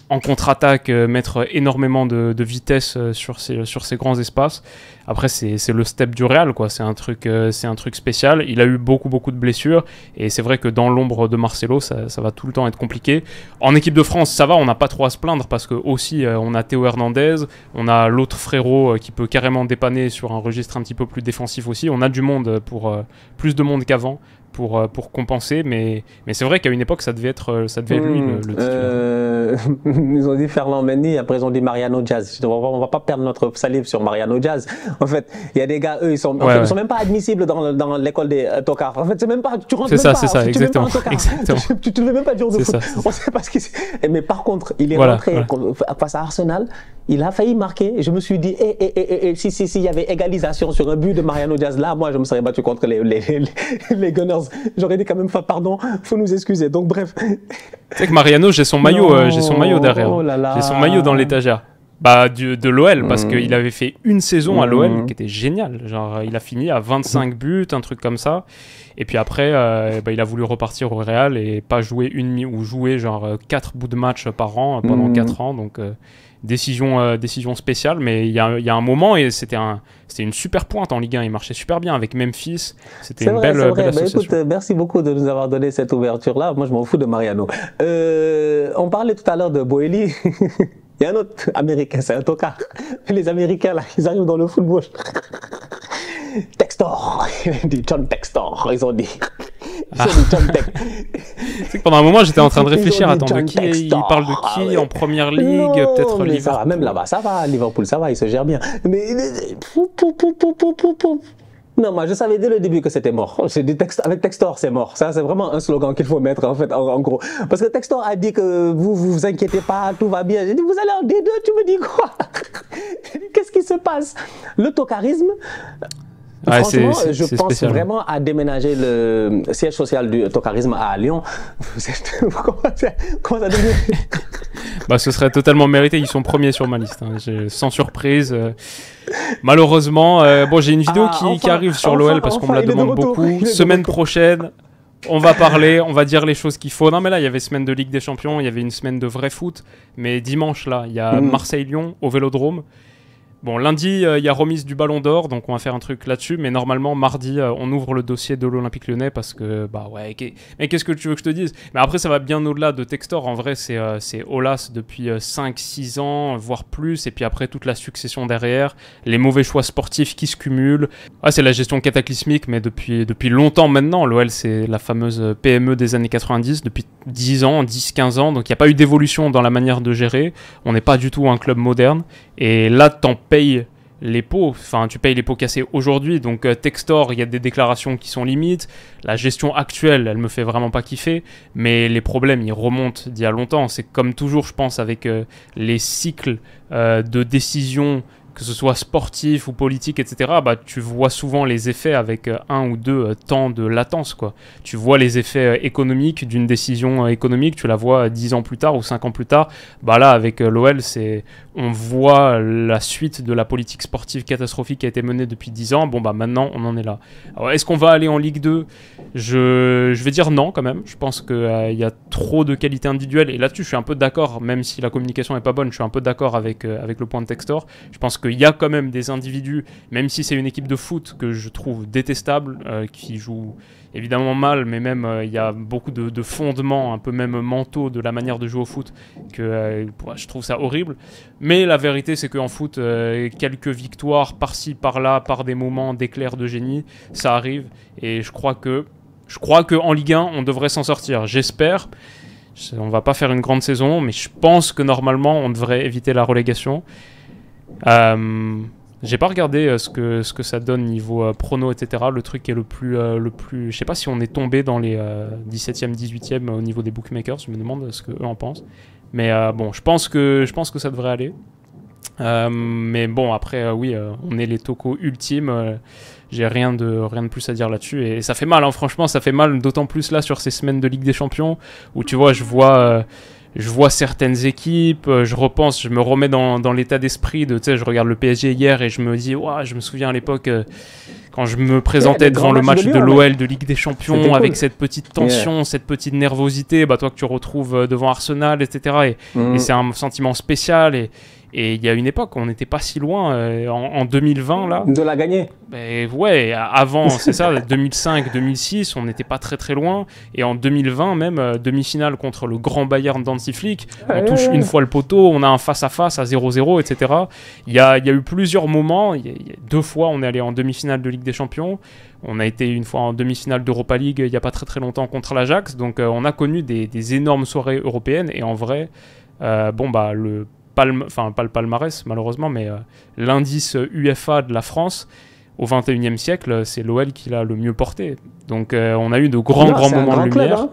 en contre-attaque mettre énormément de vitesse sur ces grands espaces. Après, c'est le step du Real, quoi. C'est un truc spécial. Il a eu beaucoup de blessures et c'est vrai que dans l'ombre de Marcelo, ça va tout le temps être compliqué. En équipe de France, ça va, on n'a pas trop à se plaindre parce que aussi on a Théo Hernandez, on a l'autre frérot qui peut carrément dépanner sur un registre un petit peu plus défensif aussi. On a du monde plus de monde qu'avant pour compenser, mais c'est vrai qu'à une époque ça devait être lui le titulaire. Ils ont dit Ferland Mendy, après ils ont dit Mariano Diaz. On va pas perdre notre salive sur Mariano Diaz. En fait, il y a des gars, eux, ils sont même pas admissibles dans l'école des tocards. En fait, c'est même pas, tu rentres même pas. C'est ça, exactement. Tu te fais même pas dur de foot. On sait pas ce qu'il. Mais par contre, il est rentré face à Arsenal. Il a failli marquer. Et je me suis dit, s'il y avait égalisation sur un but de Mariano Diaz, là, moi, je me serais battu contre les Gunners. J'aurais dit quand même, pardon, faut nous excuser. Donc bref. Tu sais que Mariano, j'ai son maillot derrière. Oh là là. J'ai son maillot dans l'étagère. De l'OL, parce qu'il avait fait une saison à l'OL qui était géniale. Genre, il a fini à 25 buts, un truc comme ça. Et puis après, il a voulu repartir au Real et pas jouer ou jouer genre 4 bouts de match par an pendant 4 ans. Donc, décision spéciale. Mais il y a un moment, et c'était une super pointe en Ligue 1. Il marchait super bien avec Memphis. C'était une belle association. Écoute, merci beaucoup de nous avoir donné cette ouverture-là. Moi, je m'en fous de Mariano. On parlait tout à l'heure de Boeli. Il y a un autre Américain, c'est un tocard. Les Américains, là, ils arrivent dans le football. Textor, il dit John Textor, ils ont dit. John Textor. C'est que pendant un moment, j'étais en train de réfléchir, attends, de qui il parle de qui en première ligue, peut-être Liverpool. Même là-bas, ça va, Liverpool, ça va, il se gère bien. Mais non, moi je savais dès le début que c'était mort. J'ai dit avec Textor, c'est mort. Ça, c'est vraiment un slogan qu'il faut mettre en fait, en gros. Parce que Textor a dit que vous inquiétez pas, tout va bien. J'ai dit, vous allez en D2, tu me dis quoi? Qu'est-ce qui se passe? Le tocarisme. Franchement, je pense spécial. Vraiment à déménager le siège social du tocarisme à Lyon. Comment ça devient? Ce serait totalement mérité. Ils sont premiers sur ma liste, hein. Sans surprise. Malheureusement, j'ai une vidéo qui arrive sur l'OL parce qu'on me la demande beaucoup. Semaine prochaine, On va parler, on va dire les choses qu'il faut. Non, mais là, il y avait semaine de Ligue des Champions, il y avait une semaine de vrai foot. Mais dimanche, là, il y a Marseille-Lyon au Vélodrome. Bon, lundi, il y a remise du Ballon d'Or, donc on va faire un truc là-dessus. Mais normalement, mardi, on ouvre le dossier de l'Olympique Lyonnais parce que, bah ouais, mais qu'est-ce que tu veux que je te dise? Mais après, ça va bien au-delà de Textor. En vrai, c'est Aulas depuis 5-6 ans, voire plus. Et puis après, toute la succession derrière, les mauvais choix sportifs qui se cumulent. Ah, c'est la gestion cataclysmique, mais depuis longtemps maintenant. L'OL, c'est la fameuse PME des années 90, depuis 10 ans, 10-15 ans. Donc il n'y a pas eu d'évolution dans la manière de gérer. On n'est pas du tout un club moderne. Et là, t'en payes les pots, enfin tu payes les pots cassés aujourd'hui, donc Textor, il y a des déclarations qui sont limites, la gestion actuelle, elle me fait vraiment pas kiffer, mais les problèmes, ils remontent d'il y a longtemps, c'est comme toujours, je pense, avec les cycles de décision, que ce soit sportif ou politique, etc., bah, tu vois souvent les effets avec 1 ou 2 temps de latence, quoi. Tu vois les effets économiques d'une décision économique, tu la vois 10 ans plus tard ou 5 ans plus tard. Bah là, avec l'OL, on voit la suite de la politique sportive catastrophique qui a été menée depuis 10 ans. Bon, bah maintenant, on en est là. Alors, est-ce qu'on va aller en Ligue 2 ? Je vais dire non, quand même. Je pense qu'il y a trop de qualité individuelle. Et là-dessus, je suis un peu d'accord, même si la communication n'est pas bonne, je suis un peu d'accord avec le point de Textor. Je pense qu'il y a quand même des individus, même si c'est une équipe de foot que je trouve détestable, qui joue évidemment mal, mais même il y a beaucoup de fondements, un peu même mentaux de la manière de jouer au foot, que je trouve ça horrible. Mais la vérité, c'est qu'en foot, quelques victoires par-ci, par-là, par des moments d'éclair de génie, ça arrive. Et je crois que en Ligue 1, on devrait s'en sortir. J'espère. On va pas faire une grande saison, mais je pense que normalement, on devrait éviter la relégation. J'ai pas regardé ce que ça donne niveau prono, etc. Le truc qui est le plus je sais pas si on est tombé dans les 17e, 18e au niveau des bookmakers. Je me demande ce qu'eux en pensent. Mais bon, je pense que ça devrait aller. Mais bon, après, oui, on est les tocos ultimes. J'ai rien de plus à dire là-dessus. Et ça fait mal, hein, franchement, ça fait mal. D'autant plus là sur ces semaines de Ligue des Champions où tu vois, je vois certaines équipes, je me remets dans l'état d'esprit de, tu sais, je regarde le PSG hier et je me dis, ouah, je me souviens à l'époque quand je me présentais devant le match de l'OL de Ligue des Champions avec cette petite tension, cette petite nervosité, bah toi que tu retrouves devant Arsenal, etc. Et c'est un sentiment spécial et il y a une époque, on n'était pas si loin, en 2020 là. De la gagner. Ouais, avant, c'est ça, 2005, 2006, on n'était pas très très loin. Et en 2020 même, demi-finale contre le grand Bayern d'Hansi Flick, on touche une fois le poteau, on a un face-à-face à 0-0, etc. Il y a eu plusieurs moments, il y a 2 fois on est allé en demi-finale de Ligue des Champions, on a été une fois en demi-finale d'Europa League il n'y a pas très très longtemps contre l'Ajax, donc on a connu des énormes soirées européennes. Et en vrai, bon bah pas le palmarès malheureusement, mais l'indice UEFA de la France au 21e siècle, c'est l'OL qui l'a le mieux porté. Donc on a eu de grands moments de lumière.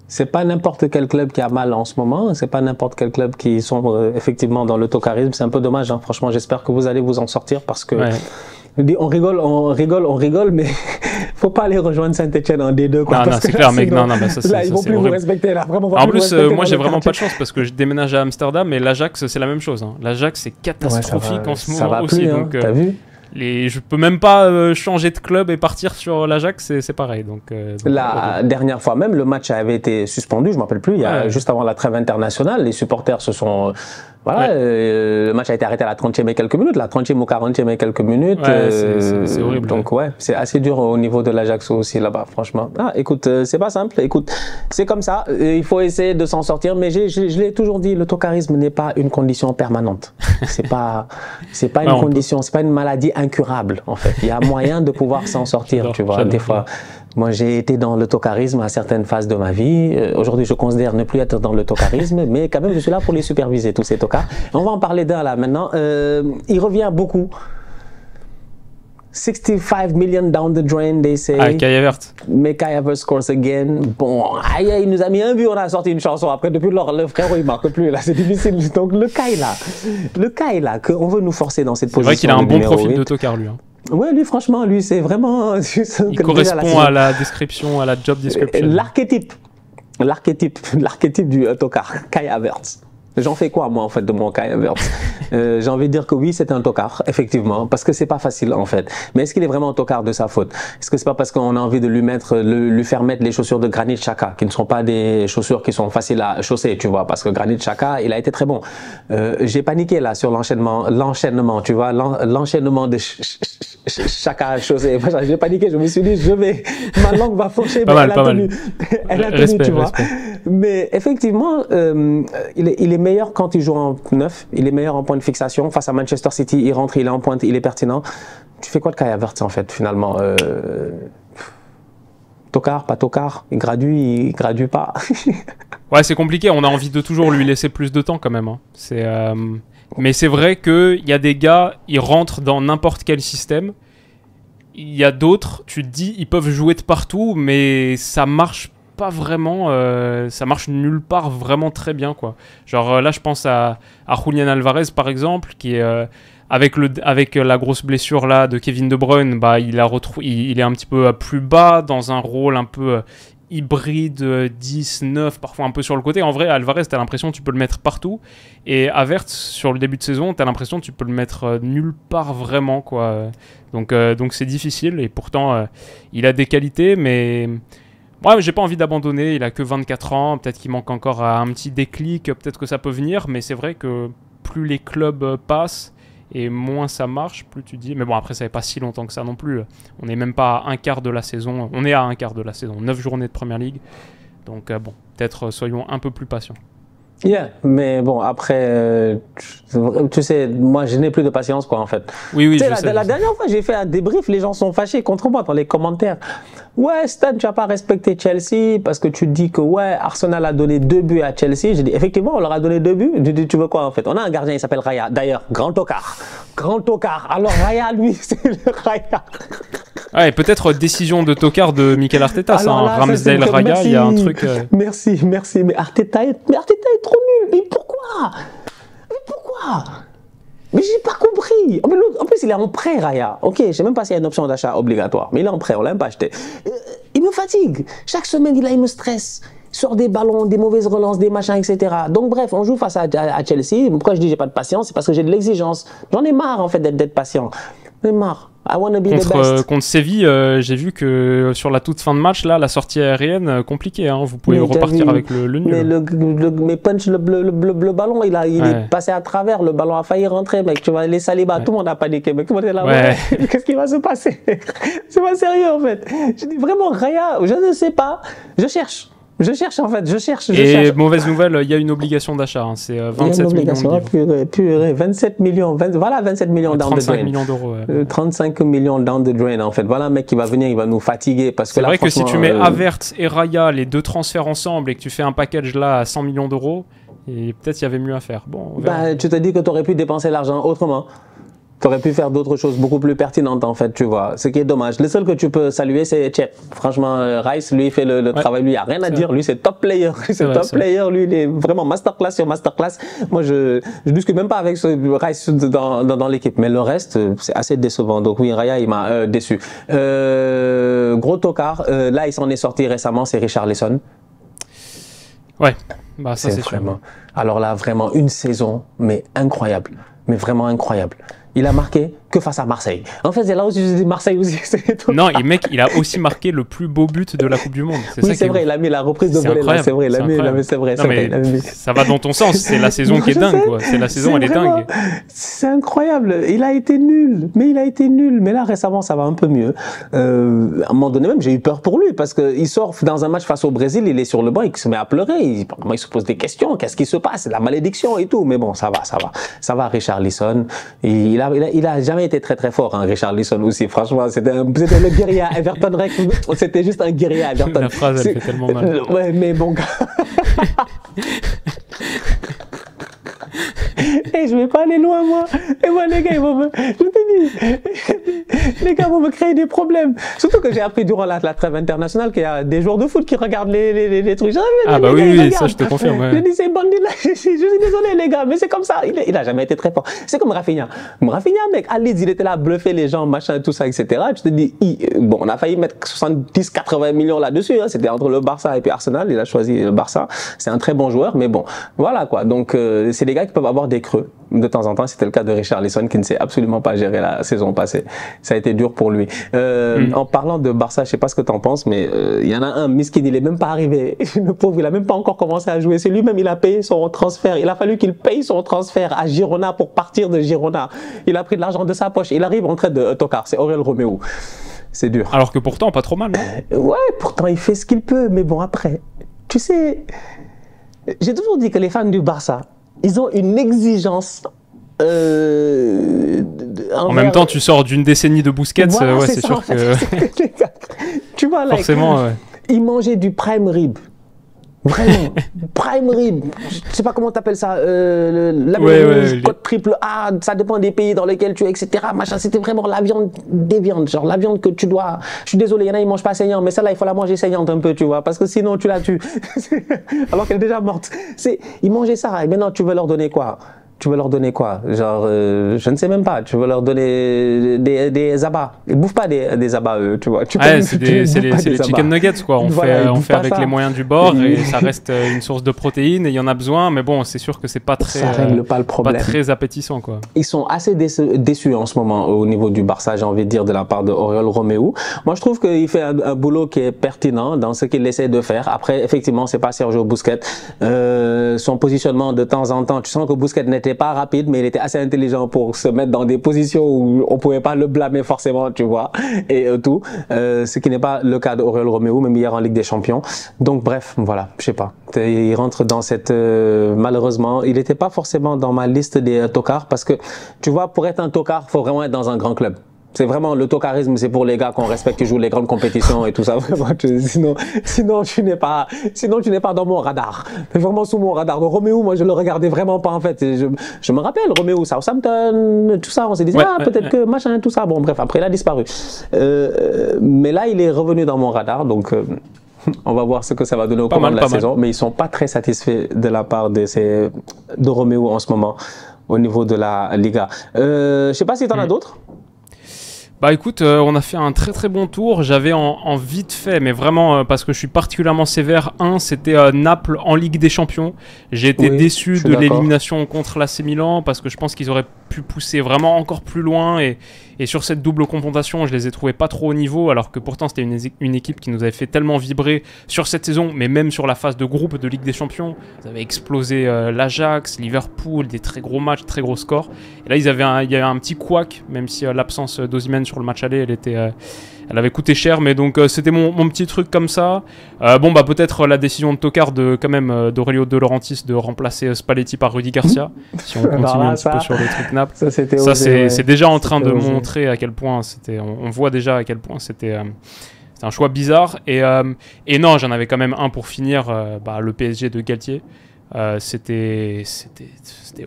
C'est pas n'importe quel club qui a mal en ce moment, c'est pas n'importe quel club qui sombre effectivement dans l'autocarisme. C'est un peu dommage, hein. Franchement, j'espère que vous allez vous en sortir parce que on rigole, mais faut pas aller rejoindre Saint-Etienne en D2. Quoi, non, c'est clair, mec. Non, bah ça, là, ils vont plus vous respecter. Là, vraiment, en plus, moi, j'ai vraiment pas de chance parce que je déménage à Amsterdam et l'Ajax, c'est la même chose. Hein. L'Ajax, c'est catastrophique en ce moment va aussi. Plus, hein, donc, t'as vu je peux même pas changer de club et partir sur l'Ajax, c'est pareil. Donc, la dernière fois même, le match avait été suspendu, je ne me rappelle plus, juste avant la trêve internationale, les supporters se sont... Voilà, le match a été arrêté à la 30e et quelques minutes, la 30e ou 40e et quelques minutes. C'est horrible. Donc c'est assez dur au niveau de l'Ajax aussi là-bas, franchement. Écoute, c'est pas simple, écoute, c'est comme ça, il faut essayer de s'en sortir, mais je l'ai toujours dit, l'autocarisme n'est pas une condition permanente. C'est pas une condition, c'est pas une maladie incurable, en fait. Il y a moyen de pouvoir s'en sortir, tu vois, des fois. Moi, j'ai été dans l'autocarisme à certaines phases de ma vie. Aujourd'hui, je considère ne plus être dans l'autocarisme, mais quand même, je suis là pour les superviser, tous ces tocards. On va en parler d'un là maintenant. Il revient beaucoup. 65 million down the drain, they say. Kai Havertz. Mais Kai Havertz scores again. Bon, il nous a mis un but, on a sorti une chanson. Après, depuis lors, le frère, il marque plus. Là, c'est difficile. Donc, le Kai là, qu'on veut nous forcer dans cette position. C'est vrai qu'il a un bon profil d'autocar, lui. Hein. Ouais, lui, franchement, lui, c'est vraiment... Il correspond à la description, à la job description. L'archétype du autocar, Kai Havertz. J'en fais quoi, moi, en fait, de mon Kai Havertz? J'ai envie de dire que oui, c'est un tocard, effectivement, parce que c'est pas facile, en fait. Mais est-ce qu'il est vraiment un tocard de sa faute? Est-ce que c'est pas parce qu'on a envie de lui faire mettre les chaussures de Granit Xhaka, qui ne sont pas des chaussures qui sont faciles à chausser, tu vois, parce que Granit Xhaka, il a été très bon. J'ai paniqué, là, sur l'enchaînement, tu vois, l'enchaînement de Xhaka chaussé. J'ai paniqué, je me suis dit, ma langue va faucher, mais elle a tenu, tu vois. Mais effectivement, il est meilleur quand il joue en neuf, il est meilleur en point de fixation. Face à Manchester City, il rentre, il est en pointe, il est pertinent. Tu fais quoi de Kai Havertz en fait, finalement? Tocard, pas tocard, il gradue pas. Ouais, c'est compliqué, on a envie de toujours lui laisser plus de temps quand même. Hein. Mais c'est vrai qu'il y a des gars, ils rentrent dans n'importe quel système. Il y a d'autres, tu te dis, ils peuvent jouer de partout, mais ça marche pas vraiment, ça marche nulle part vraiment très bien, quoi. Genre là, je pense à Julian Alvarez, par exemple, qui est... avec la grosse blessure là de Kevin De Bruyne, bah, il est un petit peu plus bas, dans un rôle un peu hybride, 10, 9, parfois un peu sur le côté. En vrai, Alvarez, t'as l'impression que tu peux le mettre partout. Et Havertz, sur le début de saison, t'as l'impression que tu peux le mettre nulle part vraiment, quoi. Donc c'est difficile, et pourtant, il a des qualités, mais... Ouais, j'ai pas envie d'abandonner, il a que 24 ans, peut-être qu'il manque encore un petit déclic, peut-être que ça peut venir, mais c'est vrai que plus les clubs passent, et moins ça marche, plus tu dis... Mais bon, après, ça fait pas si longtemps que ça non plus. On n'est même pas à un quart de la saison. On est à un quart de la saison. 9 journées de Premier League. Donc, bon, peut-être soyons un peu plus patients. Yeah, mais bon, après, tu sais, moi, je n'ai plus de patience, quoi, en fait. Oui, tu sais, la dernière fois, j'ai fait un débrief, les gens sont fâchés contre moi dans les commentaires. Ouais, Stan, tu n'as pas respecté Chelsea parce que tu dis que, ouais, Arsenal a donné 2 buts à Chelsea. J'ai dit, effectivement, on leur a donné 2 buts. Je dis, tu veux quoi, en fait? On a un gardien, il s'appelle Raya. D'ailleurs, grand tocard. Grand tocard. Alors, Raya, lui, c'est le Raya. Ouais, peut-être décision de tocard de Mikel Arteta, ça, hein. Ramsdale, Raya, il y a un truc... Merci. Mais Arteta est trop nul. Mais pourquoi? Mais j'ai pas compris. En plus, il est en prêt, Raya. Ok, je sais même pas s'il y a une option d'achat obligatoire, mais il est en prêt, on l'a même pas acheté. Il me fatigue. Chaque semaine, il me stresse. Il sort des ballons, des mauvaises relances, des machins, etc. Donc bref, on joue face à Chelsea. Pourquoi je dis j'ai pas de patience? C'est parce que j'ai de l'exigence. J'en ai marre, en fait, d'être patient. J'en ai marre. I wanna be the best. Contre Séville, j'ai vu que sur la toute fin de match, là, la sortie aérienne, compliquée. Hein, vous pouvez repartir avec le nul. Mais Punch, le ballon, il est passé à travers. Le ballon a failli rentrer, mec. Tu vois, les Saliba, tout le monde a paniqué. Mec, tout le monde est là. Ouais. Qu'est-ce qui va se passer? C'est pas sérieux, en fait. Je dis vraiment, Raya, je ne sais pas. Je cherche, en fait, je cherche. Mauvaise nouvelle, il y a une obligation d'achat, hein, c'est 27 millions de livres. Purée, 27 millions, 27 millions down the drain. 35 millions d'euros. 35 millions down the drain, en fait. Voilà un mec qui va venir, il va nous fatiguer. C'est vrai que si tu mets Havertz et Raya, les deux transferts ensemble, et que tu fais un package là à 100 millions d'euros, et peut-être il y avait mieux à faire. Bon, tu te dis que tu aurais pu dépenser l'argent autrement. Tu aurais pu faire d'autres choses beaucoup plus pertinentes, en fait, tu vois. Ce qui est dommage. Le seul que tu peux saluer, c'est Tchep. Franchement, Rice, lui, il fait le travail. Lui, il n'y a rien à dire. Lui, c'est top player. Lui, il est vraiment masterclass sur masterclass. Moi, je discute même pas avec Rice dans l'équipe. Mais le reste, c'est assez décevant. Donc oui, Raya, il m'a déçu. Gros tocard. Là, il s'en est sorti récemment. C'est Richarlison. Ouais. Bah, ça, c'est sûr. Alors là, vraiment, une saison, mais incroyable. Mais vraiment incroyable. Il a marqué que face à Marseille. En fait, c'est là où je dis Marseille aussi. Non, et mec, il a aussi marqué le plus beau but de la Coupe du Monde. Oui, c'est vrai, il a mis la reprise de volée là. C'est vrai, c'est vrai. Ça va dans ton sens, c'est la saison qui est dingue, quoi. C'est la saison, elle est dingue. C'est incroyable. Il a été nul. Mais là, récemment, ça va un peu mieux. À un moment donné, même, j'ai eu peur pour lui parce qu'il sort dans un match face au Brésil, il est sur le banc, il se met à pleurer. Il se pose des questions. Qu'est-ce qui se passe? La malédiction et tout. Mais bon, ça va, Richarlison. Il a jamais été très très fort, hein, Richarlison aussi. Franchement, c'était le guerrier à Everton. C'était juste un guerrier à Everton. La phrase, elle fait tellement mal. Ouais, mais bon. Et je vais pas aller loin, moi. Et moi, les gars, ils vont me... Je te dis, Les gars vont me créer des problèmes. Surtout que j'ai appris durant la trêve internationale qu'il y a des joueurs de foot qui regardent les trucs. Ah bah oui, ça je te confirme. Ouais. Je dis, ces bandits-là, je suis désolé les gars, mais c'est comme ça. Il a jamais été très fort. C'est comme Rafinha. Rafinha, mec, à Leeds, il était là à bluffer les gens, machin, tout ça, etc. Tu te dis, bon, on a failli mettre 70-80 millions là-dessus. Hein. C'était entre le Barça et puis Arsenal. Il a choisi le Barça. C'est un très bon joueur, mais bon, voilà quoi. Donc, c'est des gars qui peuvent avoir des creux de temps en temps. C'était le cas de Richarlison qui ne sait absolument pas gérer la saison passée. Ça a été dur pour lui. En parlant de Barça, je sais pas ce que tu en penses, mais il y en a un, Miskin, il est même pas arrivé. Le pauvre, il a même pas encore commencé à jouer. C'est lui-même, il a payé son transfert. Il a fallu qu'il paye son transfert à Girona pour partir de Girona. Il a pris de l'argent de sa poche. Il arrive en traite de Tokar. C'est Aurel Roméo. C'est dur. Alors que pourtant, pas trop mal. Non ouais, pourtant, il fait ce qu'il peut. Mais bon, après, tu sais, j'ai toujours dit que les fans du Barça, ils ont une exigence. En même temps, tu sors d'une décennie de Busquets, voilà, ouais, c'est sûr en fait. Que. Tu vois, là, forcément, ouais. Ils mangeaient du prime rib. Vraiment, prime rib. Je sais pas comment t'appelles ça. La côte triple A, ça dépend des pays dans lesquels tu es, etc. Machin, c'était vraiment la viande des viandes, genre la viande que tu dois. Je suis désolé, il y en a ils mangent pas saignant, mais celle-là il faut la manger saignante un peu, tu vois, parce que sinon tu la tues. Alors qu'elle est déjà morte. Ils mangeaient ça. Et maintenant tu veux leur donner quoi? Tu veux leur donner quoi? Genre, je ne sais même pas. Tu veux leur donner des abats. Ils bouffent pas des abats, eux, tu vois. C'est les chicken nuggets, quoi. On fait avec les moyens du bord et ça reste une source de protéines et il y en a besoin. Mais bon, c'est sûr que c'est pas très, ça règle pas le problème. Pas très appétissant, quoi. Ils sont assez déçus en ce moment au niveau du Barça, j'ai envie de dire, de la part de Aurel Roméo. Moi, je trouve qu'il fait un boulot qui est pertinent dans ce qu'il essaie de faire. Après, effectivement, c'est pas Sergio Busquets. Son positionnement de temps en temps, tu sens que Busquets n'était pas rapide, mais il était assez intelligent pour se mettre dans des positions où on pouvait pas le blâmer forcément, tu vois, et tout. Ce qui n'est pas le cas d'Aurel Roméo, même hier en Ligue des Champions. Donc bref, voilà, je sais pas. Il rentre dans cette... malheureusement, il n'était pas forcément dans ma liste des tocards parce que, tu vois, pour être un tocard, faut vraiment être dans un grand club. C'est vraiment le tocarisme, c'est pour les gars qu'on respecte, qui jouent les grandes compétitions et tout ça. Sinon, tu n'es pas dans mon radar. C'est vraiment sous mon radar. Donc, Roméo, moi, je le regardais vraiment pas, en fait. Je me rappelle, Roméo, Southampton, tout ça, on s'est dit, peut-être que machin, tout ça. Bon, bref, après, il a disparu. Mais là, il est revenu dans mon radar, donc, on va voir ce que ça va donner au cours de la saison. Mais ils sont pas très satisfaits de la part de Roméo en ce moment, au niveau de la Liga. Je sais pas si tu en as d'autres. Bah écoute, on a fait un très très bon tour. J'avais en vite fait, mais vraiment parce que je suis particulièrement sévère, c'était Naples en Ligue des Champions. J'ai été déçu de l'élimination contre l'AC Milan parce que je pense qu'ils auraient pu pousser vraiment encore plus loin et sur cette double confrontation, je les ai trouvés pas trop au niveau alors que pourtant c'était une équipe qui nous avait fait tellement vibrer sur cette saison, mais même sur la phase de groupe de Ligue des Champions. Ils avaient explosé l'Ajax, Liverpool, des très gros matchs, très gros scores. Et là, il y avait un petit couac, même si l'absence d'Osimhen sur le match aller, elle avait coûté cher, mais donc c'était mon petit truc comme ça. Bon, bah peut-être la décision de Tokar d'Aurelio De Laurentiis de remplacer Spalletti par Rudy Garcia, si on continue un petit peu sur le truc Naples. Ça, c'est déjà en train de montrer à quel point on voit déjà à quel point c'était un choix bizarre. Et non, j'en avais quand même un pour finir, le PSG de Galtier. C'était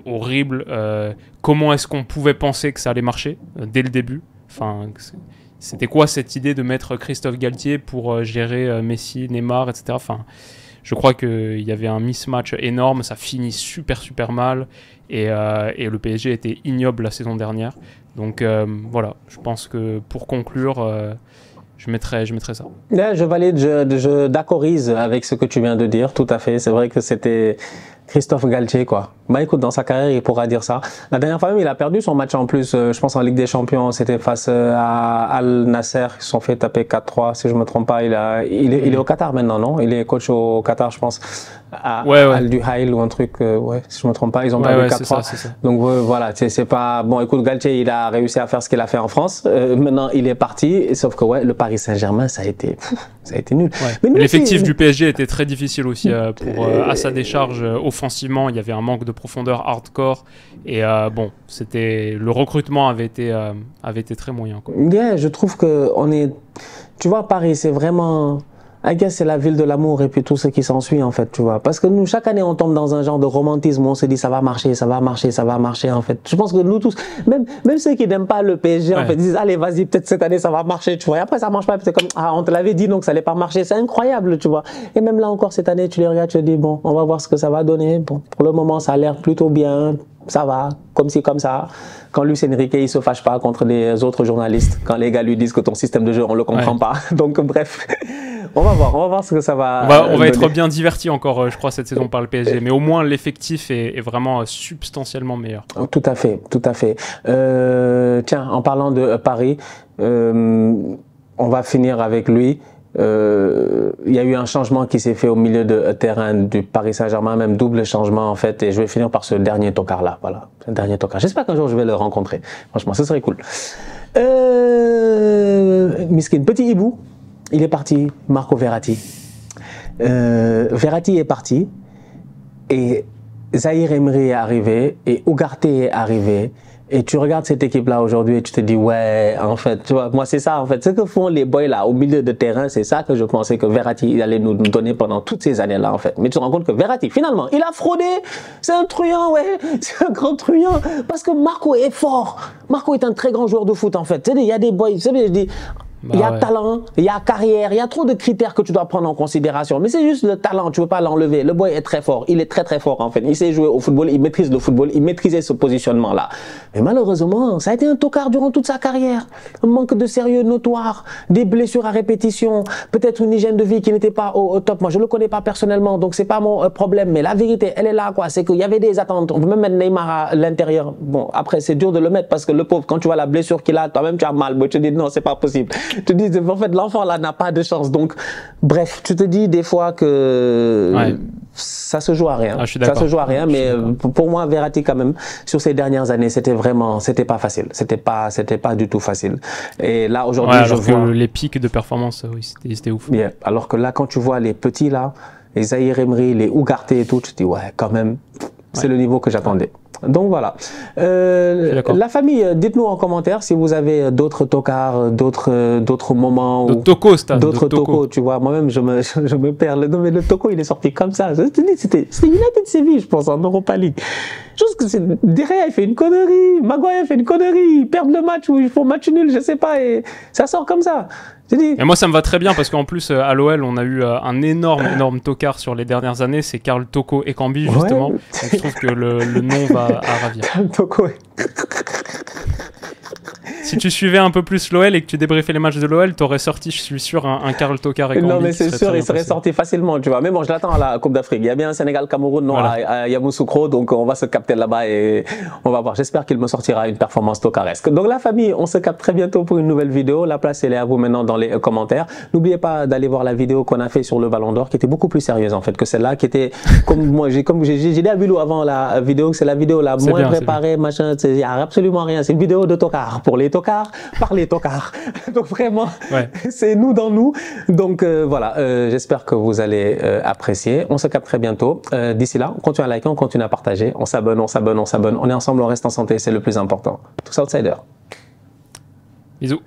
horrible. Comment est-ce qu'on pouvait penser que ça allait marcher dès le début? Enfin, c'était quoi cette idée de mettre Christophe Galtier pour gérer Messi, Neymar, etc. Enfin, je crois qu'il y avait un mismatch énorme, ça finit super mal et le PSG était ignoble la saison dernière. Donc voilà, je pense que pour conclure, je mettrais ça. Là, je valide, je d'accorise avec ce que tu viens de dire, tout à fait. C'est vrai que c'était Christophe Galtier, quoi. Bah écoute, dans sa carrière, il pourra dire ça. La dernière fois même, il a perdu son match en plus, je pense en Ligue des Champions, c'était face à Al Nasser, ils se sont fait taper 4-3, si je me trompe pas. Il est au Qatar maintenant, non? Il est coach au Qatar, je pense, à Al Duhail ou un truc, si je me trompe pas, ils ont perdu 4-3. C'est ça. Donc voilà, c'est pas... Bon, écoute, Galtier, il a réussi à faire ce qu'il a fait en France, maintenant il est parti, sauf que le Paris Saint-Germain, ça a été nul. Ouais. L'effectif du PSG était très difficile aussi à sa décharge. Offensivement, il y avait un manque de profondeur hardcore et le recrutement avait été très moyen, quoi. Je trouve que tu vois, Paris, c'est vraiment I guess c'est la ville de l'amour et puis tout ce qui s'ensuit en fait, tu vois. Parce que nous, chaque année, on tombe dans un genre de romantisme où on se dit ça va marcher, ça va marcher, ça va marcher en fait. Je pense que nous tous, même ceux qui n'aiment pas le PSG, en fait, disent allez, vas-y, peut-être cette année ça va marcher, tu vois. Et après ça marche pas, c'est comme ah, on te l'avait dit donc ça allait pas marcher. C'est incroyable, tu vois. Et même là encore cette année, tu les regardes, tu te dis bon, on va voir ce que ça va donner. Bon, pour le moment, ça a l'air plutôt bien. Ça va, comme ci, comme ça. Quand Luis Enrique, il se fâche pas contre les autres journalistes. Quand les gars lui disent que ton système de jeu, on le comprend pas. Donc, bref, on va voir ce que ça va. On va être bien diverti encore, je crois, cette saison par le PSG. Mais au moins, l'effectif est vraiment substantiellement meilleur. Tout à fait, tout à fait. Tiens, en parlant de Paris, on va finir avec lui. Il y a eu un changement qui s'est fait au milieu de terrain du Paris Saint-Germain, même double changement en fait, et je vais finir par ce dernier tocard là, voilà, ce dernier tocard. J'espère qu'un jour je vais le rencontrer, franchement, ce serait cool. Miskin, petit hibou, il est parti, Marco Verratti. Verratti est parti, et Zahir Emery est arrivé, et Ugarte est arrivé. Et tu regardes cette équipe-là aujourd'hui et tu te dis, ouais, en fait, tu vois, moi c'est ça, en fait, ce que font les boys là au milieu de terrain, c'est ça que je pensais que Verratti allait nous donner pendant toutes ces années-là, en fait. Mais tu te rends compte que Verratti, finalement, il a fraudé, c'est un truand, ouais, c'est un grand truand, parce que Marco est fort. Marco est un très grand joueur de foot, en fait. Tu sais, il y a des boys, tu sais, je dis, il y a talent, il y a carrière, il y a trop de critères que tu dois prendre en considération. Mais c'est juste le talent, tu ne peux pas l'enlever. Le boy est très fort, il est très très fort en fait. Il sait jouer au football, il maîtrise le football, il maîtrisait ce positionnement-là. Mais malheureusement, ça a été un tocard durant toute sa carrière. Un manque de sérieux notoire, des blessures à répétition, peut-être une hygiène de vie qui n'était pas au top. Moi, je ne le connais pas personnellement, donc c'est pas mon problème. Mais la vérité, elle est là, quoi. C'est qu'il y avait des attentes. On peut même mettre Neymar à l'intérieur. Bon, après, c'est dur de le mettre parce que le pauvre, quand tu vois la blessure qu'il a, toi-même, tu as mal. Tu te dis non, c'est pas possible. Tu te dis, en fait, l'enfant là n'a pas de chance. Donc, bref, tu te dis des fois que ça se joue à rien. Ah, ça se joue à rien, mais pour moi, Verratti, quand même, sur ces dernières années, c'était pas facile. C'était pas du tout facile. Et là, aujourd'hui, je vois. Les pics de performance, oui, c'était ouf. Yeah. Alors que là, quand tu vois les petits là, les Zahir Emery, les Ugarte et tout, tu te dis, ouais, quand même, c'est le niveau que j'attendais. Donc voilà. La famille, dites-nous en commentaire si vous avez d'autres tocards, d'autres moments. D'autres tocos, tu vois. Moi-même, je me perds. Non, mais le toco, il est sorti comme ça. Je te dis, c'était United Séville, je pense, en Europa League. Chose que Derrière, il fait une connerie. Maguire fait une connerie. Ils perdent le match ou ils font match nul, je sais pas. Et ça sort comme ça. Et moi, ça me va très bien parce qu'en plus, à l'OL, on a eu un énorme tocard sur les dernières années. C'est Karl Toko Ekambi, justement. Donc, je trouve que le nom va à ravir. Karl Toko. Si tu suivais un peu plus l'OL et que tu débriefais les matchs de l'OL, t'aurais sorti, je suis sûr, un Karl Tokar et Ekambi. Non, mais c'est sûr, il serait sorti facilement, tu vois. Mais bon, je l'attends à la Coupe d'Afrique. Il y a bien un Sénégal-Cameroun, non, voilà, à Yamoussoukro, donc on va se capter là-bas et on va voir. J'espère qu'il me sortira une performance tokaresque. Donc la famille, on se capte très bientôt pour une nouvelle vidéo. La place, elle est à vous maintenant dans les commentaires. N'oubliez pas d'aller voir la vidéo qu'on a fait sur le Ballon d'Or, qui était beaucoup plus sérieuse en fait que celle-là, qui était comme j'ai dit à Bilou avant la vidéo que c'est la vidéo la moins préparée, machin. Il n'y a absolument rien. C'est une vidéo de tocard pour les tocards, par les tocards. Donc vraiment, c'est nous dans nous. Donc voilà, j'espère que vous allez apprécier. On se capte très bientôt. D'ici là, on continue à liker, on continue à partager. On s'abonne. On est ensemble, on reste en santé, c'est le plus important. Tous outsiders. Bisous.